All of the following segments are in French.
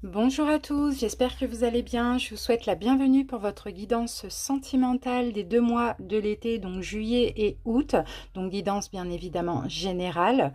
Bonjour à tous, j'espère que vous allez bien. Je vous souhaite la bienvenue pour votre guidance sentimentale des 2 mois de l'été, donc juillet et août. Donc guidance bien évidemment générale.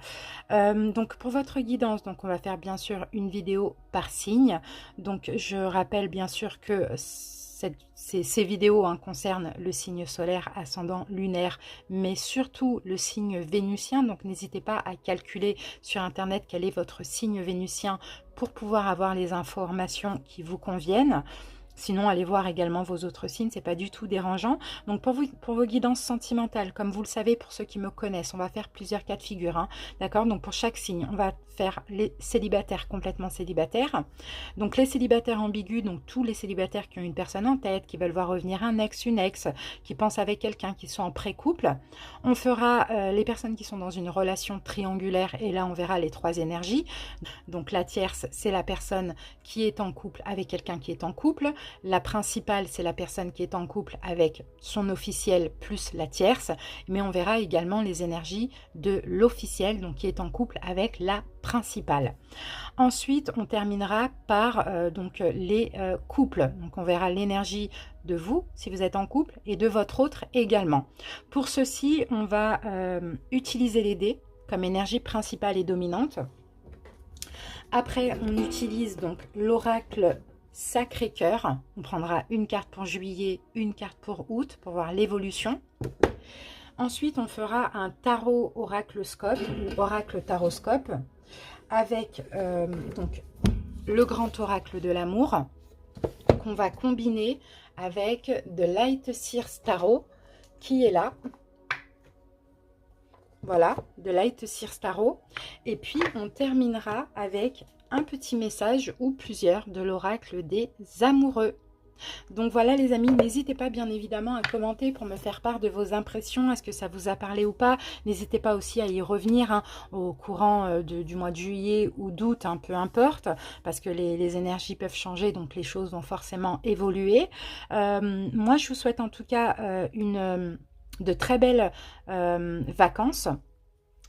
Donc pour votre guidance, donc on va faire bien sûr une vidéo par signe. Donc je rappelle bien sûr que ces vidéos concernent le signe solaire, ascendant, lunaire, mais surtout le signe vénusien. Donc n'hésitez pas à calculer sur internet quel est votre signe vénusien pour pouvoir avoir les informations qui vous conviennent. Sinon, allez voir également vos autres signes, c'est pas du tout dérangeant. Donc pour vos guidances sentimentales, comme vous le savez, pour ceux qui me connaissent, on va faire plusieurs cas de figure, d'accord? Donc pour chaque signe, on va faire les célibataires complètement célibataires. Donc les célibataires ambigus, donc tous les célibataires qui ont une personne en tête, qui veulent voir revenir un ex, une ex, qui pensent avec quelqu'un, qui sont en pré-couple. On fera les personnes qui sont dans une relation triangulaire, et là on verra les 3 énergies. Donc la tierce, c'est la personne qui est en couple avec quelqu'un qui est en couple. La principale, c'est la personne qui est en couple avec son officiel plus la tierce. Mais on verra également les énergies de l'officiel, donc qui est en couple avec la principale. Ensuite, on terminera par les couples. Donc on verra l'énergie de vous, si vous êtes en couple, et de votre autre également. Pour ceci, on va utiliser les dés comme énergie principale et dominante. Après, on utilise donc l'oracle Sacré-Cœur. On prendra une carte pour juillet, une carte pour août, pour voir l'évolution. Ensuite, on fera un tarot oraclescope ou oracle taroscope avec donc le grand oracle de l'amour qu'on va combiner avec de Light Seers Tarot qui est là. Voilà, de Light Seers Tarot. Et puis, on terminera avec un petit message ou plusieurs de l'oracle des amoureux. Donc voilà les amis, n'hésitez pas bien évidemment à commenter pour me faire part de vos impressions, est-ce que ça vous a parlé ou pas. N'hésitez pas aussi à y revenir au courant du mois de juillet ou d'août, peu importe, parce que les énergies peuvent changer, donc les choses vont forcément évoluer. Moi je vous souhaite en tout cas de très belles vacances.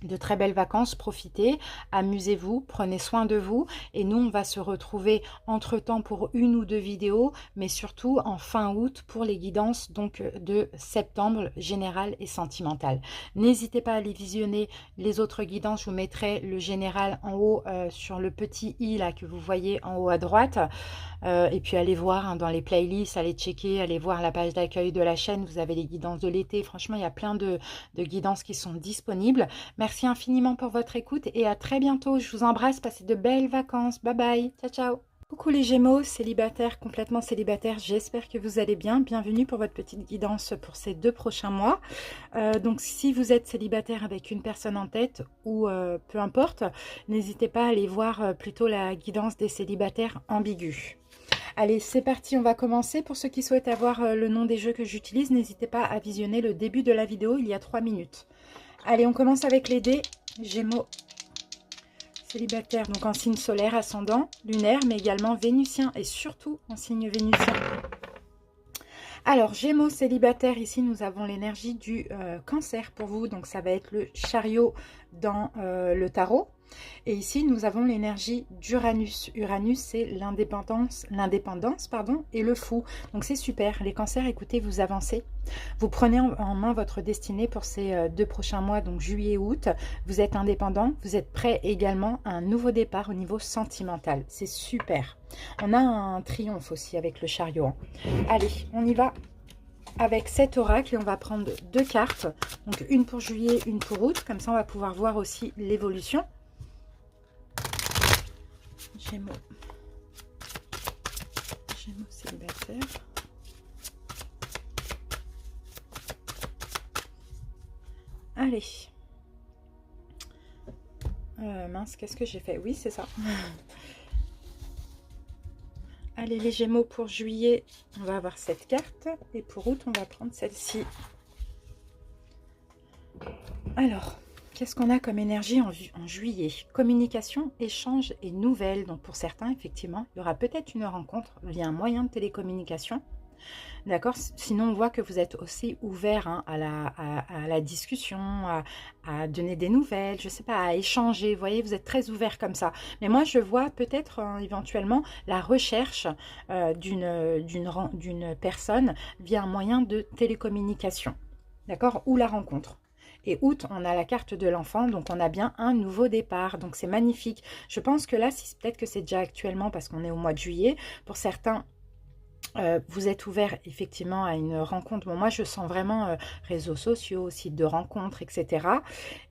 De très belles vacances, profitez, amusez-vous, prenez soin de vous et nous on va se retrouver entre temps pour 1 ou 2 vidéos mais surtout en fin août pour les guidances donc de septembre générale et sentimentale. N'hésitez pas à aller visionner les autres guidances, je vous mettrai le général en haut sur le petit i là que vous voyez en haut à droite. Et puis allez voir dans les playlists, allez checker, allez voir la page d'accueil de la chaîne, vous avez les guidances de l'été, franchement il y a plein de guidances qui sont disponibles. Merci infiniment pour votre écoute et à très bientôt, je vous embrasse, passez de belles vacances, bye bye, ciao ciao. Coucou les Gémeaux, célibataires, complètement célibataires, j'espère que vous allez bien. Bienvenue pour votre petite guidance pour ces 2 prochains mois. Donc si vous êtes célibataire avec une personne en tête ou peu importe, n'hésitez pas à aller voir plutôt la guidance des célibataires ambigus. Allez, c'est parti, on va commencer. Pour ceux qui souhaitent avoir le nom des jeux que j'utilise, n'hésitez pas à visionner le début de la vidéo, il y a 3 minutes. Allez, on commence avec les dés. Gémeaux, célibataire, donc en signe solaire, ascendant, lunaire, mais également vénusien et surtout en signe vénusien. Alors, Gémeaux célibataire, ici nous avons l'énergie du cancer pour vous, donc ça va être le chariot dans le tarot. Et ici, nous avons l'énergie d'Uranus. Uranus, c'est l'indépendance, et le fou. Donc, c'est super. Les cancers, écoutez, vous avancez. Vous prenez en main votre destinée pour ces 2 prochains mois, donc juillet et août. Vous êtes indépendant. Vous êtes prêt également à un nouveau départ au niveau sentimental. C'est super. On a un triomphe aussi avec le chariot. Allez, on y va avec cet oracle et on va prendre 2 cartes. Donc, une pour juillet, une pour août. Comme ça, on va pouvoir voir aussi l'évolution. Gémeaux. Gémeaux célibataire. Allez. Mince, qu'est-ce que j'ai fait? Oui, c'est ça. Allez, les Gémeaux pour juillet, on va avoir cette carte. Et pour août, on va prendre celle-ci. Alors, qu'est-ce qu'on a comme énergie en juillet? Communication, échange et nouvelles. Donc pour certains, effectivement, il y aura peut-être une rencontre via un moyen de télécommunication. D'accord? Sinon, on voit que vous êtes aussi ouvert hein, à la discussion, à donner des nouvelles, je sais pas, à échanger. Vous voyez, vous êtes très ouvert comme ça. Mais moi, je vois peut-être éventuellement la recherche d'une personne via un moyen de télécommunication. D'accord? Ou la rencontre. Et août, on a la carte de l'enfant, donc on a bien un nouveau départ. Donc c'est magnifique. Je pense que là, peut-être que c'est déjà actuellement parce qu'on est au mois de juillet. Pour certains, vous êtes ouvert effectivement à une rencontre. Bon, moi, je sens vraiment réseaux sociaux, sites de rencontres, etc.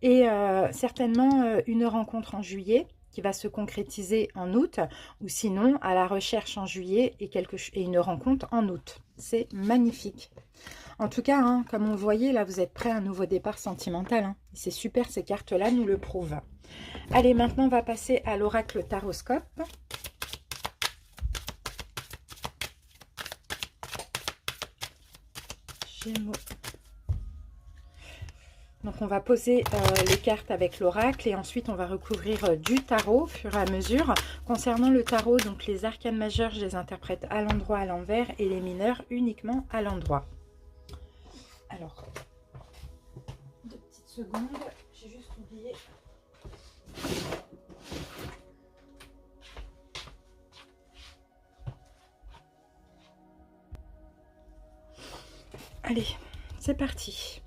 Et certainement une rencontre en juillet qui va se concrétiser en août, ou sinon à la recherche en juillet et une rencontre en août. C'est magnifique. En tout cas, hein, comme on voyait, là, vous êtes prêt à un nouveau départ sentimental. Hein. C'est super, ces cartes-là nous le prouvent. Allez, maintenant, on va passer à l'oracle Taroscope. Gémeaux. Donc, on va poser les cartes avec l'oracle et ensuite, on va recouvrir du tarot au fur et à mesure. Concernant le tarot, donc les arcanes majeures, je les interprète à l'endroit, à l'envers et les mineurs uniquement à l'endroit. Alors, 2 petites secondes, j'ai juste oublié. Allez, c'est parti.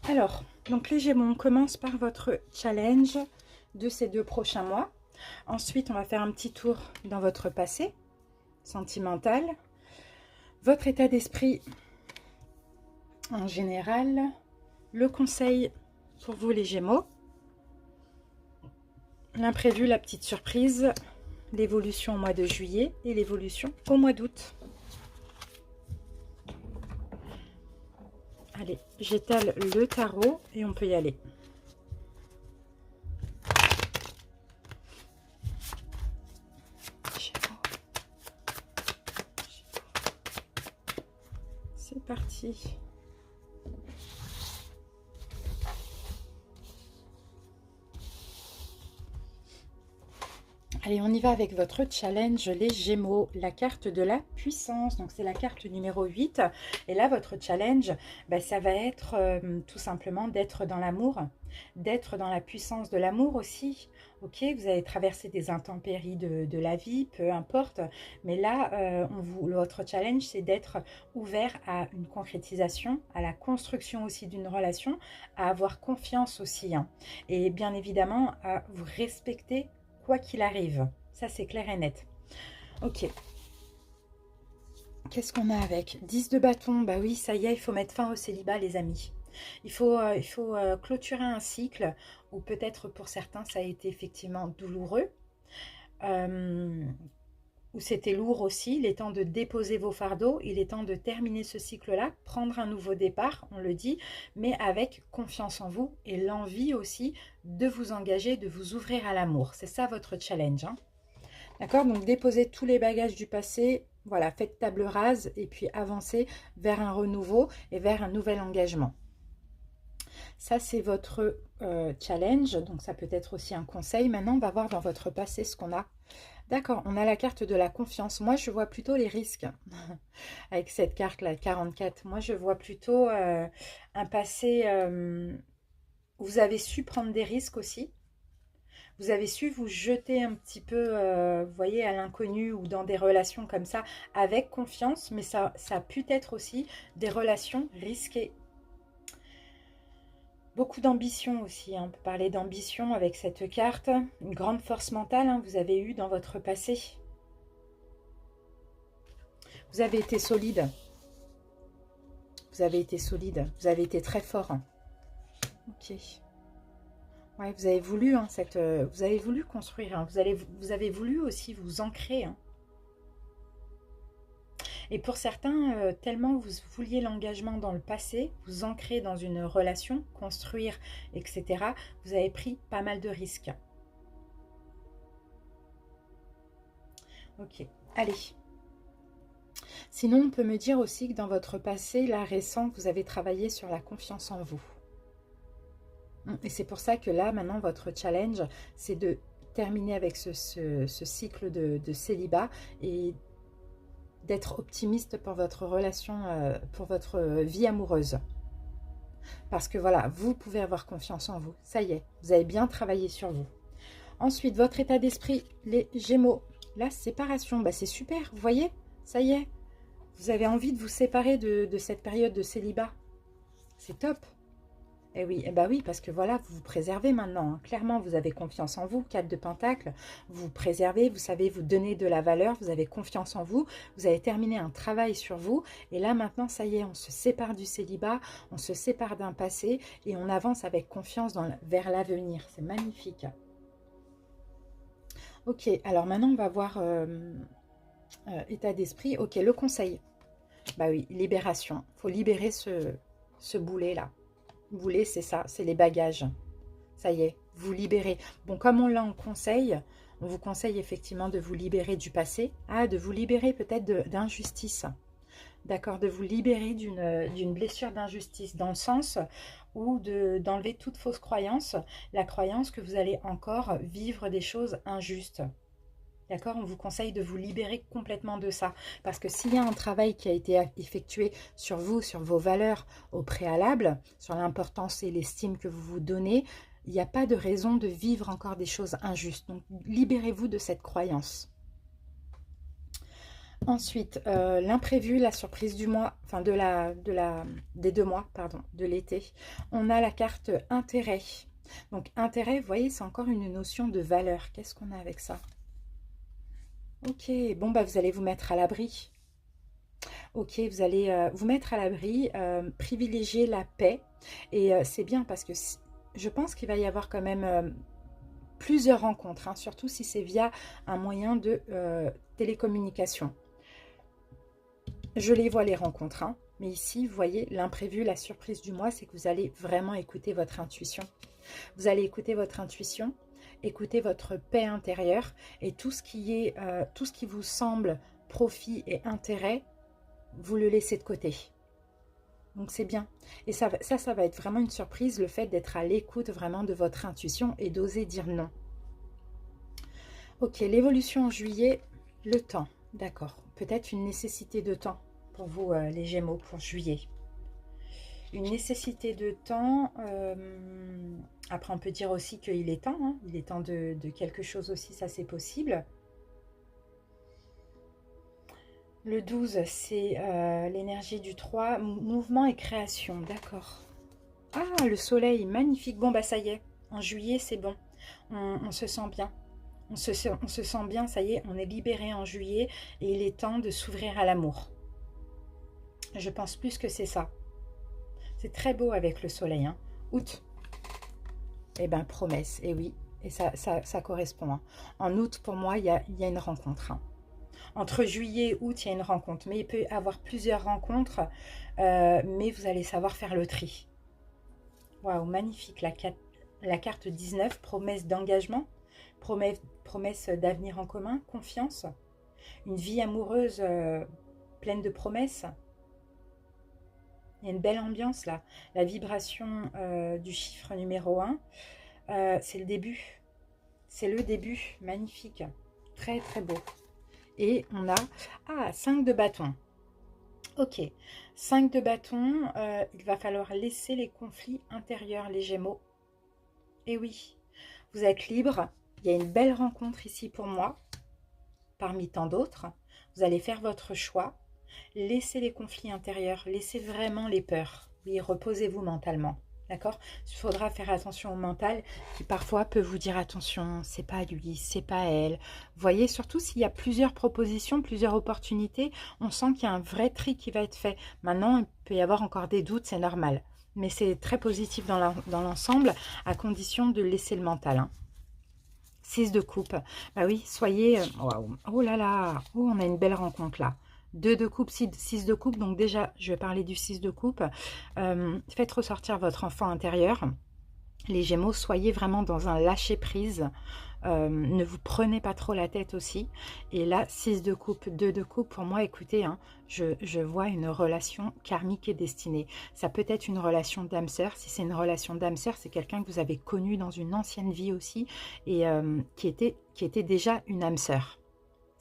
Alors, donc les Gémeaux, on commence par votre challenge de ces 2 prochains mois. Ensuite, on va faire un petit tour dans votre passé sentimental, votre état d'esprit en général, le conseil pour vous les Gémeaux, l'imprévu, la petite surprise, l'évolution au mois de juillet et l'évolution au mois d'août. Allez, j'étale le tarot et on peut y aller. C'est parti. Allez, on y va avec votre challenge, les Gémeaux, la carte de la puissance. Donc, c'est la carte numéro 8. Et là, votre challenge, ça va être tout simplement d'être dans l'amour, d'être dans la puissance de l'amour aussi. Ok, vous avez traversé des intempéries de la vie, peu importe. Mais là, votre challenge, c'est d'être ouvert à une concrétisation, à la construction aussi d'une relation, à avoir confiance aussi. Hein. Et bien évidemment, à vous respecter quoi qu'il arrive. Ça, c'est clair et net. Ok. Qu'est-ce qu'on a avec 10 de bâton. Bah oui, ça y est, il faut mettre fin au célibat, les amis. Il faut clôturer un cycle, ou peut-être pour certains, ça a été effectivement douloureux. Où c'était lourd aussi, il est temps de déposer vos fardeaux, il est temps de terminer ce cycle-là, prendre un nouveau départ, on le dit, mais avec confiance en vous et l'envie aussi de vous engager, de vous ouvrir à l'amour. C'est ça votre challenge. Hein. D'accord? Donc déposez tous les bagages du passé, voilà, faites table rase et puis avancez vers un renouveau et vers un nouvel engagement. Ça, c'est votre challenge, donc ça peut être aussi un conseil. Maintenant, on va voir dans votre passé ce qu'on a. D'accord, on a la carte de la confiance. Moi, je vois plutôt les risques avec cette carte-là, 44. Moi, je vois plutôt un passé où vous avez su prendre des risques aussi. Vous avez su vous jeter un petit peu, vous voyez, à l'inconnu ou dans des relations comme ça avec confiance. Mais ça a pu être aussi des relations risquées. Beaucoup d'ambition aussi, hein. On peut parler d'ambition avec cette carte. Une grande force mentale, hein, vous avez eu dans votre passé. Vous avez été solide. Vous avez été solide. Vous avez été très fort. Hein. Ok. Ouais, vous avez voulu, hein, vous avez voulu construire. Hein. Vous avez voulu aussi vous ancrer. Hein. Et pour certains, tellement vous vouliez l'engagement dans le passé, vous ancrer dans une relation, construire, etc., vous avez pris pas mal de risques. Ok, allez. Sinon, on peut me dire aussi que dans votre passé, là, récent, vous avez travaillé sur la confiance en vous. Et c'est pour ça que là, maintenant, votre challenge, c'est de terminer avec ce cycle de célibat et d'être optimiste pour votre relation, pour votre vie amoureuse. Parce que voilà, vous pouvez avoir confiance en vous. Ça y est, vous avez bien travaillé sur vous. Ensuite, votre état d'esprit, les Gémeaux. La séparation, bah c'est super, vous voyez, ça y est. Vous avez envie de vous séparer de cette période de célibat. C'est top. Eh oui, eh bah oui, parce que voilà, vous vous préservez maintenant. Hein. Clairement, vous avez confiance en vous. 4 de Pentacle, vous vous préservez, vous savez vous donner de la valeur, vous avez confiance en vous. Vous avez terminé un travail sur vous. Et là, maintenant, ça y est, on se sépare du célibat, on se sépare d'un passé et on avance avec confiance vers l'avenir. C'est magnifique. Ok, alors maintenant, on va voir état d'esprit. Ok, le conseil. Bah oui, libération. Il faut libérer ce boulet-là. Boulet, c'est ça, c'est les bagages. Ça y est, vous libérez. Bon, comme on l'a en conseil, on vous conseille effectivement de vous libérer du passé. Ah, de vous libérer peut-être d'injustice. D'accord, de vous libérer d'une blessure d'injustice, dans le sens où d'enlever toute fausse croyance, la croyance que vous allez encore vivre des choses injustes. D'accord, on vous conseille de vous libérer complètement de ça. Parce que s'il y a un travail qui a été effectué sur vous, sur vos valeurs au préalable, sur l'importance et l'estime que vous vous donnez, il n'y a pas de raison de vivre encore des choses injustes. Donc, libérez-vous de cette croyance. Ensuite, l'imprévu, la surprise du mois, enfin des 2 mois, pardon, de l'été. On a la carte intérêt. Donc, intérêt, vous voyez, c'est encore une notion de valeur. Qu'est-ce qu'on a avec ça ? Ok, bon, bah, vous allez vous mettre à l'abri. Ok, vous allez vous mettre à l'abri, privilégier la paix. Et c'est bien parce que je pense qu'il va y avoir quand même plusieurs rencontres, hein, surtout si c'est via un moyen de télécommunication. Je les vois les rencontres, hein, mais ici, vous voyez, l'imprévu, la surprise du mois, c'est que vous allez vraiment écouter votre intuition. Vous allez écouter votre intuition, écouter votre paix intérieure et tout ce qui vous semble profit et intérêt, vous le laissez de côté. Donc c'est bien. Et ça va être vraiment une surprise, le fait d'être à l'écoute vraiment de votre intuition et d'oser dire non. Ok, l'évolution en juillet, le temps, d'accord. Peut-être une nécessité de temps pour vous, les Gémeaux, pour juillet. Une nécessité de temps. Après, on peut dire aussi qu'il est temps. Hein, il est temps de quelque chose aussi, ça c'est possible. Le 12, c'est l'énergie du 3, mouvement et création, d'accord. Ah, le soleil, magnifique. Bon, bah ça y est, en juillet, c'est bon. On se sent bien. On se sent bien, ça y est, on est libéré en juillet et il est temps de s'ouvrir à l'amour. Je pense plus que c'est ça. C'est très beau avec le soleil. Hein. Août. Eh bien, promesse. Et oui, et ça correspond. Hein. En août, pour moi, il y a une rencontre. Hein. Entre juillet et août, il y a une rencontre. Mais il peut y avoir plusieurs rencontres. Mais vous allez savoir faire le tri. Waouh, magnifique. La carte 19, promesse d'engagement. Promesse d'avenir en commun. Confiance. Une vie amoureuse pleine de promesses. Il y a une belle ambiance là. La vibration du chiffre numéro 1, c'est le début. C'est le début. Magnifique. Très très beau. Et on a 5 de bâton. Ok. 5 de bâton. Il va falloir laisser les conflits intérieurs, les Gémeaux. Et oui, vous êtes libre. Il y a une belle rencontre ici pour moi. Parmi tant d'autres. Vous allez faire votre choix. Laissez les conflits intérieurs, laissez vraiment les peurs. Oui, reposez-vous mentalement. D'accord? Il faudra faire attention au mental qui parfois peut vous dire attention, c'est pas lui, c'est pas elle. Vous voyez, surtout s'il y a plusieurs propositions, plusieurs opportunités, on sent qu'il y a un vrai tri qui va être fait. Maintenant, il peut y avoir encore des doutes, c'est normal. Mais c'est très positif dans l'ensemble, à condition de laisser le mental. Hein. 6 de coupe. Bah oui, soyez... Waouh. Oh là là, oh, on a une belle rencontre là. 2 de coupe, 6 de coupe. Donc déjà, je vais parler du 6 de coupe. Faites ressortir votre enfant intérieur. Les Gémeaux, soyez vraiment dans un lâcher-prise. Ne vous prenez pas trop la tête aussi. Et là, 6 de coupe, 2 de coupe. Pour moi, écoutez, hein, je vois une relation karmique et destinée. Ça peut être une relation d'âme-sœur. Si c'est une relation d'âme-sœur, c'est quelqu'un que vous avez connu dans une ancienne vie aussi. Et qui était déjà une âme-sœur.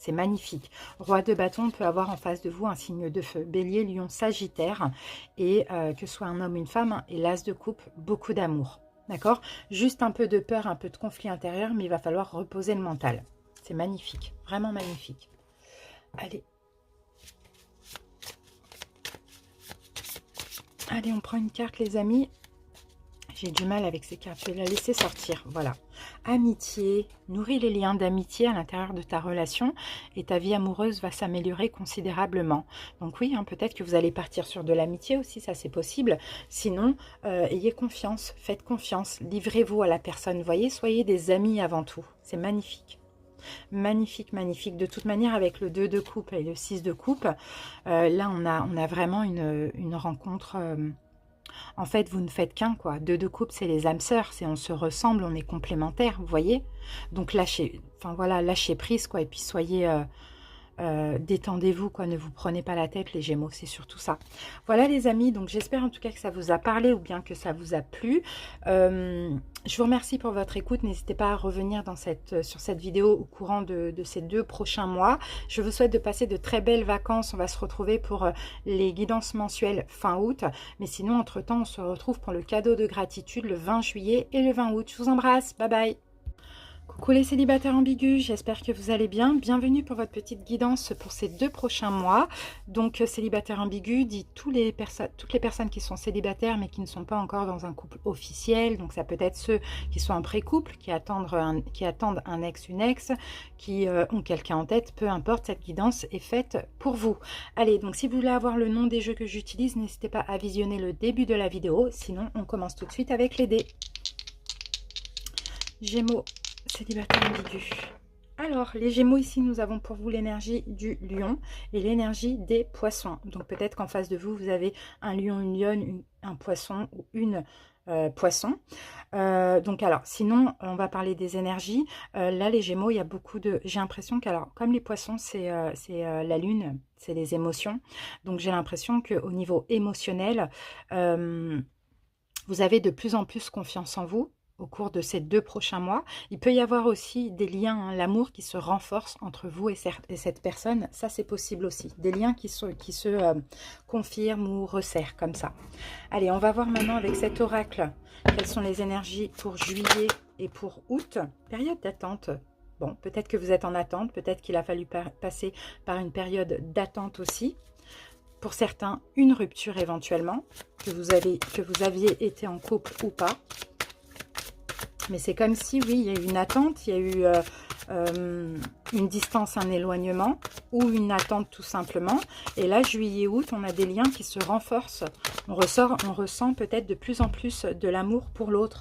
C'est magnifique. Roi de bâton peut avoir en face de vous un signe de feu. Bélier, lion, sagittaire. Et que ce soit un homme ou une femme. Hein, et l'as de coupe, beaucoup d'amour. D'accord? Juste un peu de peur, un peu de conflit intérieur, mais il va falloir reposer le mental. C'est magnifique. Vraiment magnifique. Allez. Allez, on prend une carte, les amis. J'ai du mal avec ces cartes. Je vais la laisser sortir. Voilà. Amitié. Nourris les liens d'amitié à l'intérieur de ta relation et ta vie amoureuse va s'améliorer considérablement. Donc oui, hein, peut-être que vous allez partir sur de l'amitié aussi, ça c'est possible. Sinon, ayez confiance, faites confiance, livrez-vous à la personne. Voyez, soyez des amis avant tout. C'est magnifique. Magnifique, magnifique. De toute manière, avec le 2 de coupe et le 6 de coupe, là on a vraiment une rencontre... en fait, vous ne faites qu'un, quoi. 2 de coupe, c'est les âmes sœurs. C'est on se ressemble, on est complémentaires, vous voyez. Donc, lâchez prise, quoi. Et puis, soyez... détendez-vous, quoi. Ne vous prenez pas la tête, les Gémeaux. C'est surtout ça. Voilà, les amis. Donc, j'espère en tout cas que ça vous a parlé ou bien que ça vous a plu. Je vous remercie pour votre écoute. N'hésitez pas à revenir sur cette vidéo au courant de ces 2 prochains mois. Je vous souhaite de passer de très belles vacances. On va se retrouver pour les guidances mensuelles fin août. Mais sinon, entre-temps, on se retrouve pour le cadeau de gratitude le 20 juillet et le 20 août. Je vous embrasse. Bye bye. Coucou les célibataires ambigus, j'espère que vous allez bien. Bienvenue pour votre petite guidance pour ces 2 prochains mois. Donc célibataire ambigu dit toutes les personnes qui sont célibataires mais qui ne sont pas encore dans un couple officiel. Donc ça peut être ceux qui sont en pré-couple, qui attendent un ex, une ex, qui ont quelqu'un en tête. Peu importe, cette guidance est faite pour vous. Allez, donc si vous voulez avoir le nom des jeux que j'utilise, n'hésitez pas à visionner le début de la vidéo. Sinon, on commence tout de suite avec les dés. Gémeaux. Célibataire ambigu. Alors, les Gémeaux, ici, nous avons pour vous l'énergie du lion et l'énergie des poissons. Donc, peut-être qu'en face de vous, vous avez un lion, une lionne, un poisson ou une poisson. Donc, alors, sinon, on va parler des énergies. Là, les Gémeaux, il y a beaucoup de... J'ai l'impression qu'alors, comme les poissons, c'est la lune, c'est les émotions. Donc, j'ai l'impression qu'au niveau émotionnel, vous avez de plus en plus confiance en vous. Au cours de ces 2 prochains mois. Il peut y avoir aussi des liens, hein, l'amour qui se renforce entre vous et cette personne. Ça, c'est possible aussi. Des liens qui se confirment ou resserrent comme ça. Allez, on va voir maintenant avec cet oracle quelles sont les énergies pour juillet et pour août. Période d'attente. Bon, peut-être que vous êtes en attente. Peut-être qu'il a fallu passer par une période d'attente aussi. Pour certains, une rupture éventuellement, que vous aviez été en couple ou pas. Mais c'est comme si, oui, il y a eu une attente, il y a eu une distance, un éloignement ou une attente tout simplement. Et là, juillet-août, on a des liens qui se renforcent. On ressent peut-être de plus en plus de l'amour pour l'autre.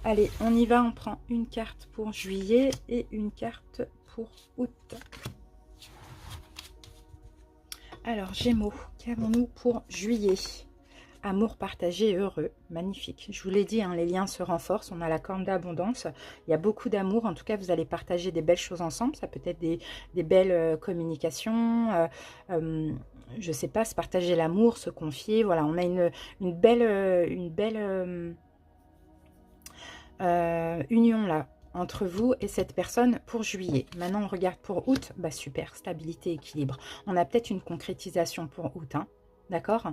Allez, on y va, on prend une carte pour juillet et une carte pour août. Alors, Gémeaux, qu'avons-nous pour juillet ? Amour partagé et heureux, magnifique. Je vous l'ai dit, hein, les liens se renforcent, on a la corne d'abondance, il y a beaucoup d'amour, en tout cas vous allez partager des belles choses ensemble, ça peut être des belles communications, je sais pas, se partager l'amour, se confier, voilà, on a une belle union là, entre vous et cette personne pour juillet. Maintenant on regarde pour août, bah super, stabilité, équilibre. On a peut-être une concrétisation pour août, hein. D'accord?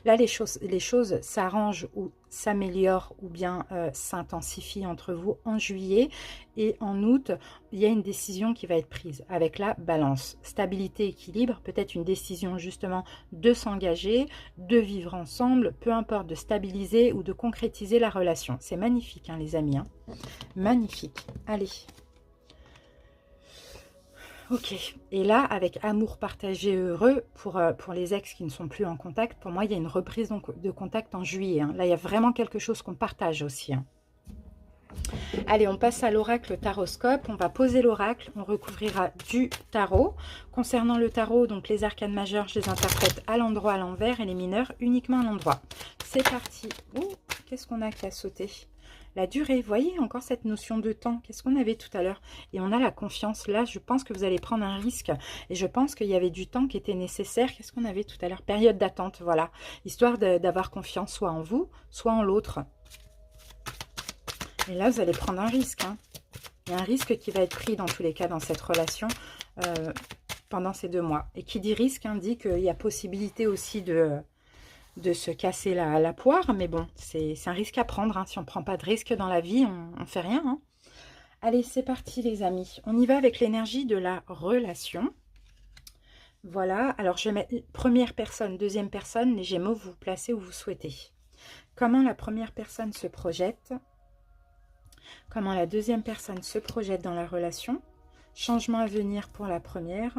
Là, les choses s'arrangent ou s'améliorent ou bien s'intensifient entre vous en juillet. Et en août, il y a une décision qui va être prise avec la balance. Stabilité, équilibre, peut-être une décision justement de s'engager, de vivre ensemble, peu importe, de stabiliser ou de concrétiser la relation. C'est magnifique, hein, les amis. Hein. Magnifique. Allez. Ok, et là, avec amour partagé heureux, pour les ex qui ne sont plus en contact, pour moi, il y a une reprise de contact en juillet. Hein. Là, il y a vraiment quelque chose qu'on partage aussi. Hein. Allez, on passe à l'oracle taroscope. On va poser l'oracle, on recouvrira du tarot. Concernant le tarot, donc les arcanes majeures, je les interprète à l'endroit, à l'envers, et les mineurs uniquement à l'endroit. C'est parti. Oh, qu'est-ce qu'on a qui a sauté ? La durée, voyez encore cette notion de temps, qu'est-ce qu'on avait tout à l'heure? Et on a la confiance, là je pense que vous allez prendre un risque, et je pense qu'il y avait du temps qui était nécessaire, qu'est-ce qu'on avait tout à l'heure? Période d'attente, voilà, histoire d'avoir confiance soit en vous, soit en l'autre. Et là vous allez prendre un risque, hein. Il y a un risque qui va être pris dans tous les cas dans cette relation pendant ces 2 mois. Et qui dit risque, hein, dit qu'il y a possibilité aussi de se casser la poire. Mais bon, c'est un risque à prendre. Hein. Si on ne prend pas de risque dans la vie, on ne fait rien. Hein. Allez, c'est parti les amis. On y va avec l'énergie de la relation. Voilà. Alors, je vais mettre première personne, deuxième personne. Les Gémeaux, vous vous placez où vous souhaitez. Comment la première personne se projette? Comment la deuxième personne se projette dans la relation? Changement à venir pour la première.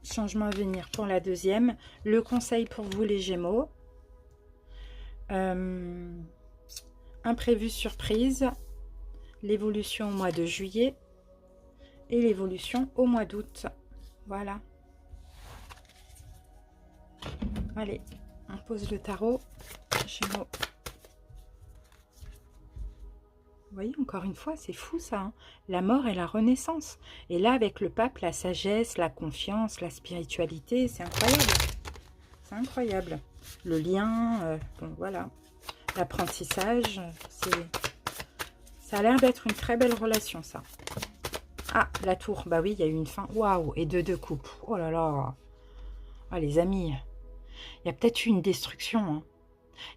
Changement à venir pour la deuxième. Le conseil pour vous les Gémeaux. Imprévu surprise. L'évolution au mois de juillet. Et l'évolution au mois d'août. Voilà. Allez, on pose le tarot. Gémeaux. Vous voyez, encore une fois, c'est fou ça. Hein, la mort et la renaissance. Et là, avec le pape, la sagesse, la confiance, la spiritualité, c'est incroyable. C'est incroyable. Le lien, bon voilà. L'apprentissage, ça a l'air d'être une très belle relation, ça. Ah, la tour, bah oui, il y a eu une fin. Waouh, et deux coupes. Oh là là. Ah, les amis, il y a peut-être eu une destruction, hein.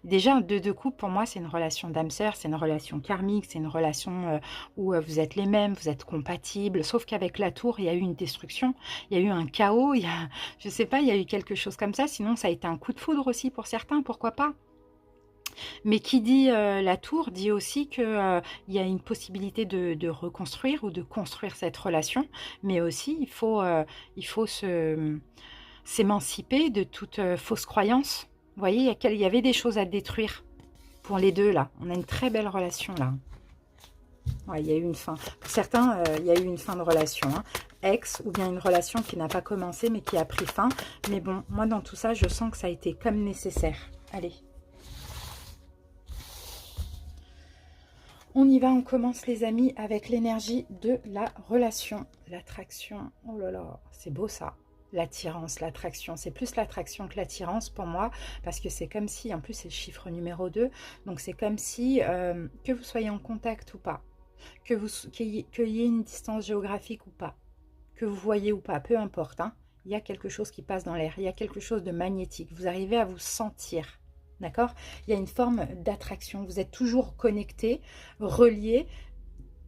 Déjà, un deux de couple, pour moi, c'est une relation d'âme sœur, c'est une relation karmique, c'est une relation où vous êtes les mêmes, vous êtes compatibles. Sauf qu'avec la tour, il y a eu une destruction, il y a eu un chaos, je sais pas, il y a eu quelque chose comme ça. Sinon, ça a été un coup de foudre aussi pour certains, pourquoi pas. Mais qui dit la tour, dit aussi qu'il y a une possibilité de reconstruire ou de construire cette relation. Mais aussi, il faut s'émanciper de toute fausse croyance. Vous voyez, il y avait des choses à détruire pour les deux, là. On a une très belle relation, là. Ouais, il y a eu une fin. Pour certains, il y a eu une fin de relation. Hein. Ex, ou bien une relation qui n'a pas commencé, mais qui a pris fin. Mais bon, moi, dans tout ça, je sens que ça a été comme nécessaire. Allez. On y va, on commence, les amis, avec l'énergie de la relation. L'attraction. Oh là là, c'est beau, ça. L'attirance, l'attraction, c'est plus l'attraction que l'attirance pour moi, parce que c'est comme si, en plus c'est le chiffre numéro 2, donc c'est comme si, que vous soyez en contact ou pas, qu'il y ait une distance géographique ou pas, que vous voyez ou pas, peu importe, hein, il y a quelque chose qui passe dans l'air, il y a quelque chose de magnétique, vous arrivez à vous sentir, d'accord? Il y a une forme d'attraction, vous êtes toujours connectés, reliés,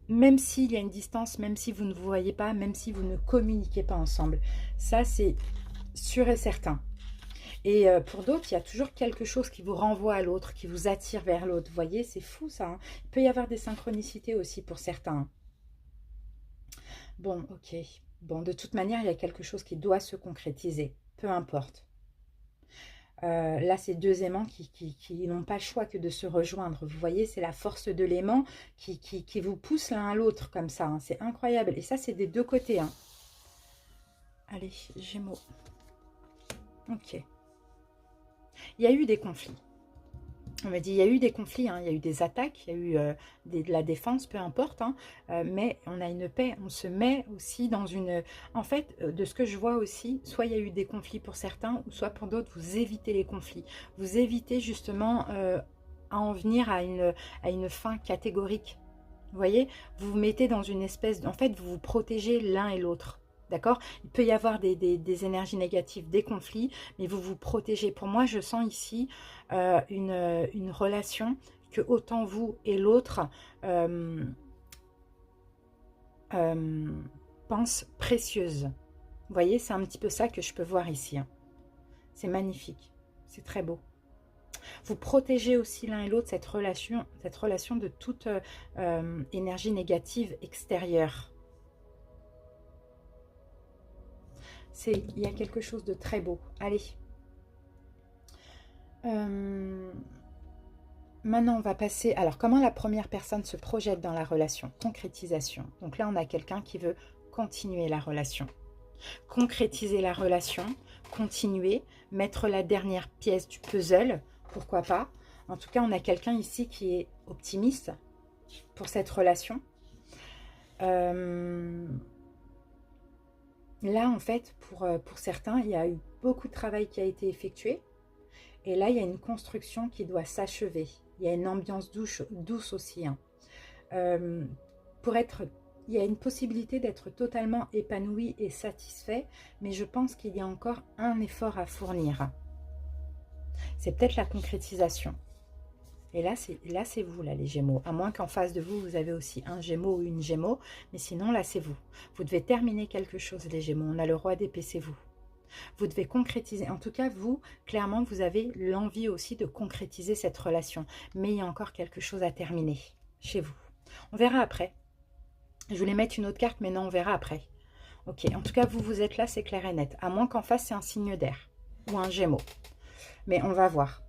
même s'il y a une distance, même si vous ne vous voyez pas, même si vous ne communiquez pas ensemble. Ça, c'est sûr et certain. Et pour d'autres, il y a toujours quelque chose qui vous renvoie à l'autre, qui vous attire vers l'autre. Vous voyez, c'est fou ça. Hein. Il peut y avoir des synchronicités aussi pour certains. Bon, ok. Bon, de toute manière, il y a quelque chose qui doit se concrétiser. Peu importe. Là, c'est deux aimants qui n'ont pas le choix que de se rejoindre. Vous voyez, c'est la force de l'aimant qui vous pousse l'un à l'autre comme ça. Hein. C'est incroyable. Et ça, c'est des deux côtés. Hein. Allez, Gémeaux. Ok. Il y a eu des conflits. On me dit, il y a eu des conflits, hein, il y a eu des attaques, il y a eu de la défense, peu importe, hein, mais on a une paix, on se met aussi dans une... En fait, de ce que je vois aussi, soit il y a eu des conflits pour certains, ou soit pour d'autres, vous évitez les conflits. Vous évitez justement à en venir à une fin catégorique. Vous voyez, vous vous mettez dans une espèce... En fait, vous vous protégez l'un et l'autre. D'accord? Il peut y avoir des énergies négatives, des conflits, mais vous vous protégez. Pour moi, je sens ici une relation que autant vous et l'autre pensent précieuse. Vous voyez, c'est un petit peu ça que je peux voir ici. Hein. C'est magnifique. C'est très beau. Vous protégez aussi l'un et l'autre cette relation de toute énergie négative extérieure. Il y a quelque chose de très beau. Allez. Maintenant, on va passer... Alors, comment la première personne se projette dans la relation? Concrétisation. Donc là, on a quelqu'un qui veut continuer la relation. Concrétiser la relation, continuer, mettre la dernière pièce du puzzle, pourquoi pas. En tout cas, on a quelqu'un ici qui est optimiste pour cette relation. Là, en fait, pour certains, il y a eu beaucoup de travail qui a été effectué. Et là, il y a une construction qui doit s'achever. Il y a une ambiance douce aussi. Hein. pour être... Il y a une possibilité d'être totalement épanoui et satisfait, mais je pense qu'il y a encore un effort à fournir. C'est peut-être la concrétisation. Et là, c'est vous, là, les Gémeaux. À moins qu'en face de vous, vous avez aussi un Gémeaux ou une Gémeaux. Mais sinon, là, c'est vous. Vous devez terminer quelque chose, les Gémeaux. On a le roi d'épée, c'est vous. Vous devez concrétiser. En tout cas, vous, clairement, vous avez l'envie aussi de concrétiser cette relation. Mais il y a encore quelque chose à terminer chez vous. On verra après. Je voulais mettre une autre carte, mais non, on verra après. Ok, en tout cas, vous êtes là, c'est clair et net. À moins qu'en face, c'est un signe d'air ou un Gémeaux. Mais on va voir.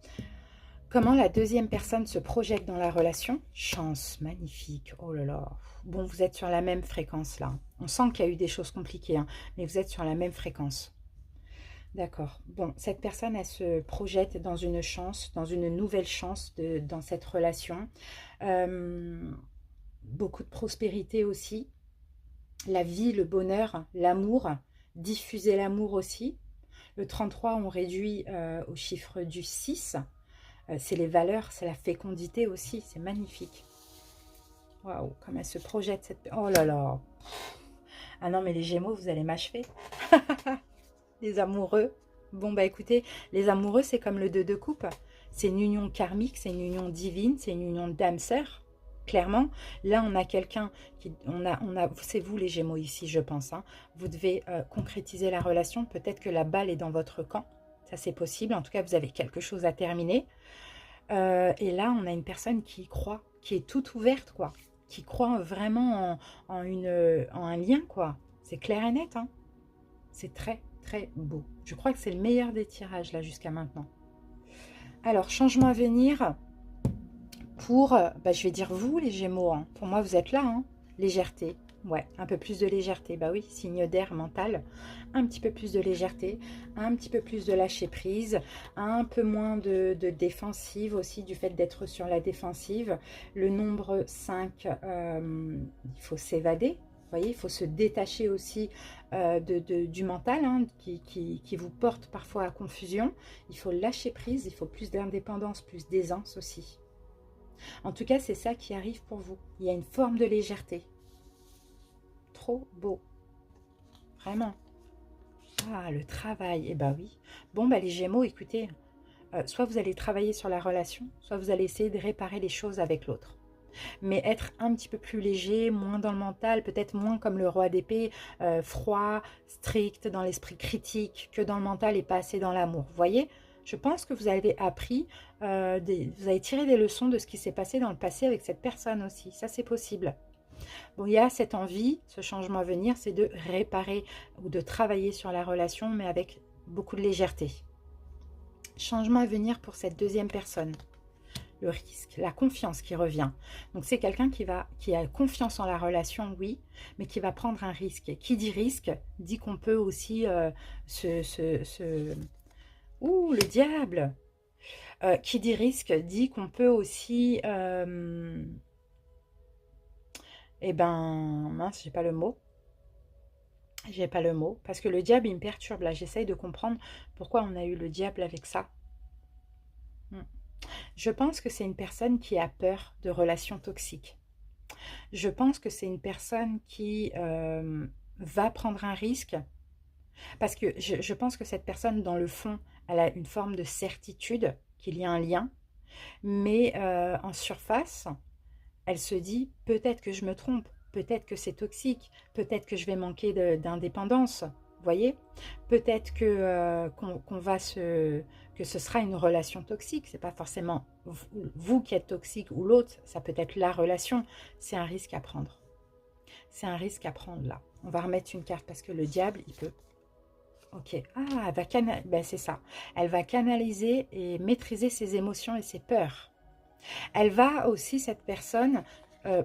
Comment la deuxième personne se projette dans la relation? Chance, magnifique. Oh là là. Bon, vous êtes sur la même fréquence là. On sent qu'il y a eu des choses compliquées, hein, mais vous êtes sur la même fréquence. D'accord. Bon, cette personne, elle se projette dans une chance, dans une nouvelle chance dans cette relation. Beaucoup de prospérité aussi. La vie, le bonheur, l'amour. Diffuser l'amour aussi. Le 33, on réduit au chiffre du 6. C'est les valeurs, c'est la fécondité aussi. C'est magnifique. Waouh, comme elle se projette cette... Oh là là. Ah non, mais les Gémeaux, vous allez m'achever. Les amoureux. Bon, bah écoutez, les amoureux, c'est comme le 2 de coupe. C'est une union karmique, c'est une union divine, c'est une union d'âme-sœur. Clairement, là, on a quelqu'un qui... c'est vous les Gémeaux ici, je pense. Hein. Vous devez concrétiser la relation. Peut-être que la balle est dans votre camp. Ça, c'est possible. En tout cas, vous avez quelque chose à terminer. Et là, on a une personne qui y croit, qui est toute ouverte, quoi. Qui croit vraiment en un lien, quoi. C'est clair et net, hein. C'est très, très beau. Je crois que c'est le meilleur des tirages, là, jusqu'à maintenant. Alors, changement à venir pour, je vais dire vous, les Gémeaux. Hein. Pour moi, vous êtes là, hein. Légèreté. Ouais, un peu plus de légèreté. Bah oui, signe d'air mental. Un petit peu plus de légèreté, un petit peu plus de lâcher prise, un peu moins de défensive aussi, du fait d'être sur la défensive. Le nombre 5, il faut s'évader. Vous voyez, il faut se détacher aussi du mental hein, qui vous porte parfois à confusion. Il faut lâcher prise, il faut plus d'indépendance, plus d'aisance aussi. En tout cas, c'est ça qui arrive pour vous. Il y a une forme de légèreté. Trop beau. Vraiment. Ah, le travail. Eh bien oui. Bon, bah, les Gémeaux, écoutez, soit vous allez travailler sur la relation, soit vous allez essayer de réparer les choses avec l'autre. Mais être un petit peu plus léger, moins dans le mental, peut-être moins comme le roi d'épée, froid, strict, dans l'esprit critique, que dans le mental et pas assez dans l'amour. Vous voyez? Je pense que vous avez appris, vous avez tiré des leçons de ce qui s'est passé dans le passé avec cette personne aussi. Ça, c'est possible. Bon, il y a cette envie, ce changement à venir, c'est de réparer ou de travailler sur la relation, mais avec beaucoup de légèreté. Changement à venir pour cette deuxième personne. Le risque, la confiance qui revient. Donc, c'est quelqu'un qui a confiance en la relation, oui, mais qui va prendre un risque. Et qui dit risque, dit qu'on peut aussi Ouh, le diable qui dit risque, dit qu'on peut aussi... Eh ben, mince, j'ai pas le mot. J'ai pas le mot. Parce que le diable, il me perturbe. Là, j'essaye de comprendre pourquoi on a eu le diable avec ça. Je pense que c'est une personne qui a peur de relations toxiques. Je pense que c'est une personne qui va prendre un risque. Parce que je pense que cette personne, dans le fond, elle a une forme de certitude qu'il y a un lien. Mais en surface... Elle se dit, peut-être que je me trompe, peut-être que c'est toxique, peut-être que je vais manquer d'indépendance, vous voyez? Peut-être que, que ce sera une relation toxique, c'est pas forcément vous qui êtes toxique ou l'autre, ça peut être la relation, c'est un risque à prendre. C'est un risque à prendre là. On va remettre une carte parce que le diable, il peut. Ok, ah, elle va c'est ça. Elle va canaliser et maîtriser ses émotions et ses peurs. Elle va aussi, cette personne,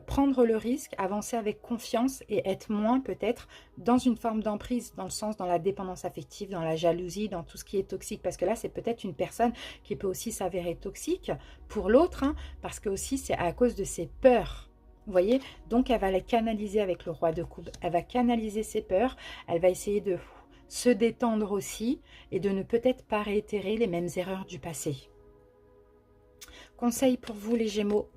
prendre le risque, avancer avec confiance et être moins peut-être dans une forme d'emprise, dans le sens, dans la dépendance affective, dans la jalousie, dans tout ce qui est toxique. Parce que là, c'est peut-être une personne qui peut aussi s'avérer toxique pour l'autre, hein, parce que aussi c'est à cause de ses peurs. Vous voyez? Donc, elle va les canaliser avec le roi de coupe. Elle va canaliser ses peurs. Elle va essayer de se détendre aussi et de ne peut-être pas réitérer les mêmes erreurs du passé. Conseil pour vous les Gémeaux,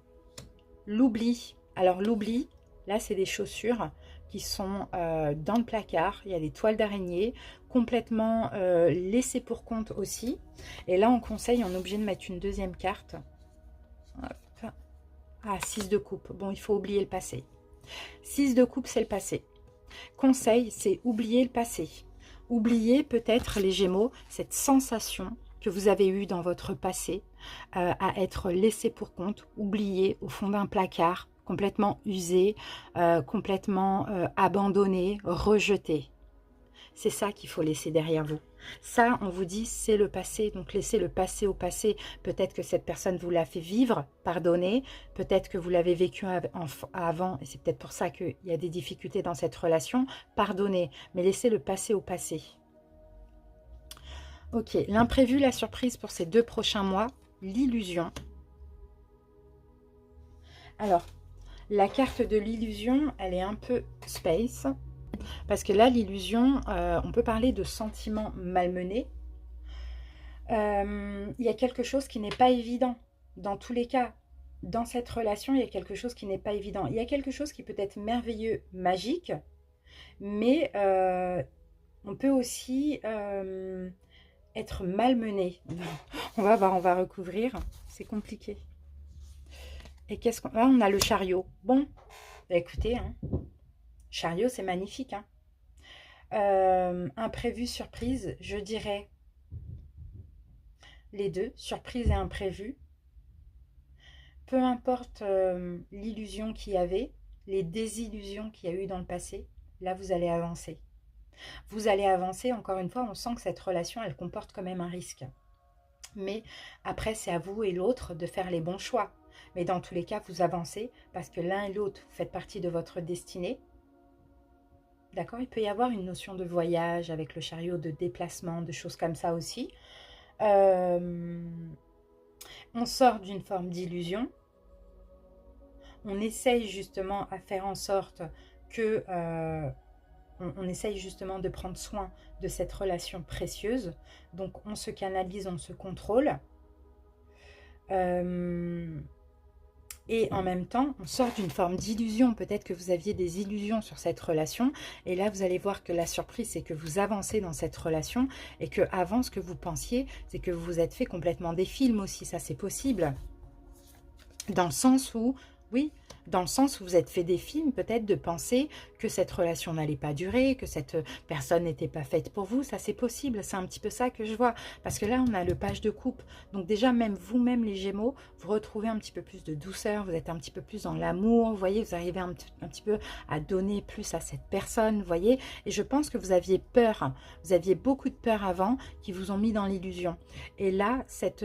l'oubli Alors l'oubli, là c'est des chaussures qui sont dans le placard. Il y a des toiles d'araignée, complètement laissées pour compte aussi. Et là on conseille, on est obligé de mettre une deuxième carte. Hop. Ah, 6 de coupe. Bon, il faut oublier le passé. 6 de coupe, c'est le passé. Conseil, c'est oublier le passé. Oubliez peut-être, les Gémeaux, cette sensation que vous avez eue dans votre passé à être laissé pour compte, oublié au fond d'un placard, complètement usé, complètement abandonné, rejeté. C'est ça qu'il faut laisser derrière vous. Ça, on vous dit, c'est le passé. Donc, laissez le passé au passé. Peut-être que cette personne vous l'a fait vivre, pardonnez. Peut-être que vous l'avez vécu avant, et c'est peut-être pour ça qu'il y a des difficultés dans cette relation. Pardonnez, mais laissez le passé au passé. Ok, l'imprévu, la surprise pour ces 2 prochains mois, l'illusion. Alors, la carte de l'illusion, elle est un peu space. Parce que là, l'illusion, on peut parler de sentiments malmenés. Il y a quelque chose qui n'est pas évident. Dans tous les cas, dans cette relation, il y a quelque chose qui n'est pas évident. Il y a quelque chose qui peut être merveilleux, magique, mais on peut aussi être malmené. On va voir, on va recouvrir. C'est compliqué. Et qu'est-ce qu'on... Là, on a le chariot. Bon, bah, écoutez, hein. Chariot, c'est magnifique. Hein. Imprévu, surprise, je dirais les deux, surprise et imprévu. Peu importe l'illusion qu'il y avait, les désillusions qu'il y a eu dans le passé, là, vous allez avancer. Vous allez avancer, encore une fois, on sent que cette relation, elle comporte quand même un risque. Mais après, c'est à vous et l'autre de faire les bons choix. Mais dans tous les cas, vous avancez parce que l'un et l'autre, vous faites partie de votre destinée. D'accord, il peut y avoir une notion de voyage avec le chariot, de déplacement, de choses comme ça aussi. On sort d'une forme d'illusion. On essaye justement à faire en sorte que... on essaye justement de prendre soin de cette relation précieuse. Donc on se canalise, on se contrôle. Et en même temps, on sort d'une forme d'illusion. Peut-être que vous aviez des illusions sur cette relation. Et là, vous allez voir que la surprise, c'est que vous avancez dans cette relation. Et que avant, ce que vous pensiez, c'est que vous vous êtes fait complètement des films aussi. Ça, c'est possible. Dans le sens où, oui, dans le sens où vous êtes fait des films, peut-être de penser que cette relation n'allait pas durer, que cette personne n'était pas faite pour vous, ça c'est possible, c'est un petit peu ça que je vois, parce que là on a le page de coupe, donc déjà même vous-même les Gémeaux, vous retrouvez un petit peu plus de douceur, vous êtes un petit peu plus dans l'amour, vous voyez, vous arrivez un petit peu à donner plus à cette personne, vous voyez, et je pense que vous aviez peur, hein. Vous aviez beaucoup de peur avant, qui vous ont mis dans l'illusion, et là cette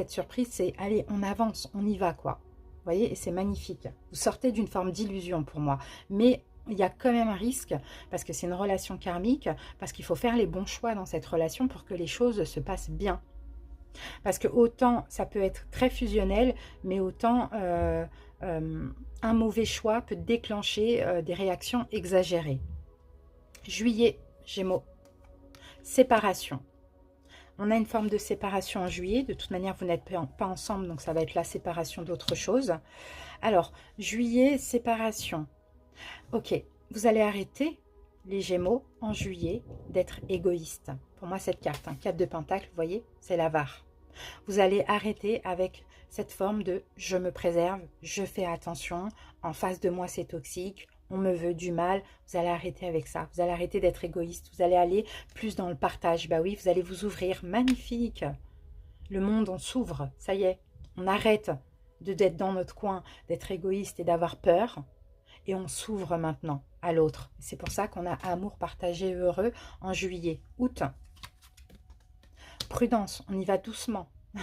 surprise c'est, allez on avance, on y va quoi. Vous voyez, et c'est magnifique. Vous sortez d'une forme d'illusion pour moi. Mais il y a quand même un risque, parce que c'est une relation karmique, parce qu'il faut faire les bons choix dans cette relation pour que les choses se passent bien. Parce que autant ça peut être très fusionnel, mais autant un mauvais choix peut déclencher des réactions exagérées. Juillet, Gémeaux. Séparation. On a une forme de séparation en juillet. De toute manière, vous n'êtes pas ensemble, donc ça va être la séparation d'autre chose. Alors, juillet, séparation. Ok, vous allez arrêter, les Gémeaux, en juillet, d'être égoïste. Pour moi, cette carte, 4 de Pentacle, vous voyez, c'est l'avare. Vous allez arrêter avec cette forme de « je me préserve, je fais attention, en face de moi c'est toxique ». On me veut du mal, vous allez arrêter avec ça. Vous allez arrêter d'être égoïste. Vous allez aller plus dans le partage. Bah oui, vous allez vous ouvrir. Magnifique. Le monde, on s'ouvre. Ça y est. On arrête d'être dans notre coin, d'être égoïste et d'avoir peur. Et on s'ouvre maintenant à l'autre. C'est pour ça qu'on a amour partagé heureux en juillet. Août. Prudence, on y va doucement. Vous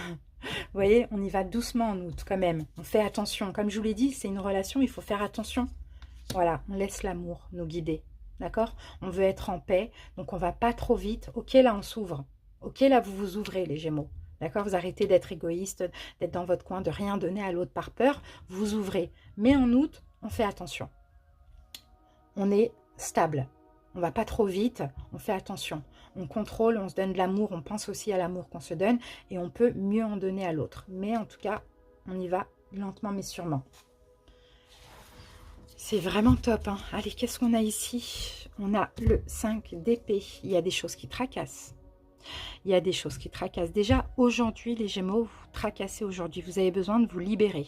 voyez, on y va doucement en août quand même. On fait attention. Comme je vous l'ai dit, c'est une relation, il faut faire attention. Voilà, on laisse l'amour nous guider, d'accord? On veut être en paix, donc on va pas trop vite. Ok, là, on s'ouvre. Ok, là, vous vous ouvrez, les Gémeaux. D'accord? Vous arrêtez d'être égoïste, d'être dans votre coin, de rien donner à l'autre par peur. Vous vous ouvrez. Mais en août, on fait attention. On est stable. On va pas trop vite, on fait attention. On contrôle, on se donne de l'amour, on pense aussi à l'amour qu'on se donne et on peut mieux en donner à l'autre. Mais en tout cas, on y va lentement mais sûrement. C'est vraiment top, hein. Allez, qu'est-ce qu'on a ici? On a le 5 d'épée. Il y a des choses qui tracassent. Il y a des choses qui tracassent. Déjà, aujourd'hui, les Gémeaux, vous tracassez aujourd'hui. Vous avez besoin de vous libérer.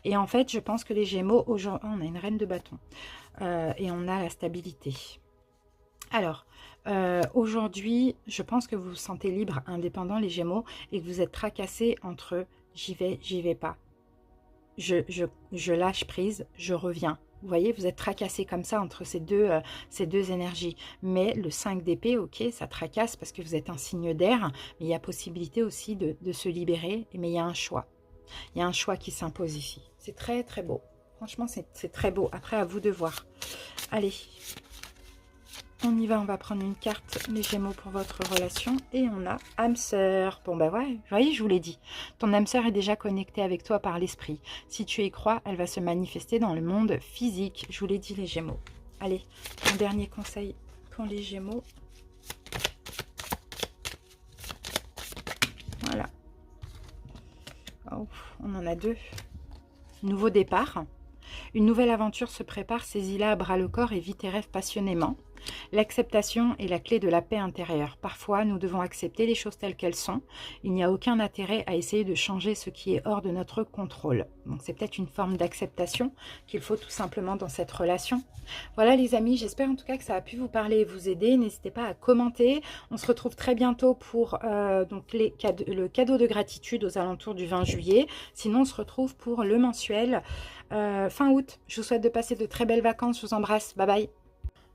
Et en fait, je pense que les Gémeaux, aujourd'hui, on a une reine de bâton. Et on a la stabilité. Alors, aujourd'hui, je pense que vous vous sentez libre, indépendant, les Gémeaux, et que vous êtes tracassés entre j'y vais pas. Je lâche prise, je reviens. Vous voyez, vous êtes tracassé comme ça entre ces deux énergies. Mais le 5 d'épée, ok, ça tracasse parce que vous êtes un signe d'air, mais il y a possibilité aussi de se libérer, mais il y a un choix. Il y a un choix qui s'impose ici. C'est très, très beau. Franchement, c'est très beau. Après, à vous de voir. Allez, on y va, on va prendre une carte, les Gémeaux, pour votre relation. Et on a âme sœur. Bon, bah ouais, vous voyez, je vous l'ai dit. Ton âme sœur est déjà connectée avec toi par l'esprit. Si tu y crois, elle va se manifester dans le monde physique. Je vous l'ai dit, les Gémeaux. Allez, un dernier conseil pour les Gémeaux. Voilà. Oh, on en a deux. Nouveau départ. Une nouvelle aventure se prépare, saisis-la à bras le corps et vis tes rêves passionnément. L'acceptation est la clé de la paix intérieure. Parfois, nous devons accepter les choses telles qu'elles sont. Il n'y a aucun intérêt à essayer de changer ce qui est hors de notre contrôle. Donc, c'est peut-être une forme d'acceptation qu'il faut tout simplement dans cette relation. Voilà les amis, j'espère en tout cas que ça a pu vous parler et vous aider. N'hésitez pas à commenter. On se retrouve très bientôt pour le cadeau de gratitude aux alentours du 20 juillet. Sinon, on se retrouve pour le mensuel fin août. Je vous souhaite de passer de très belles vacances. Je vous embrasse. Bye bye.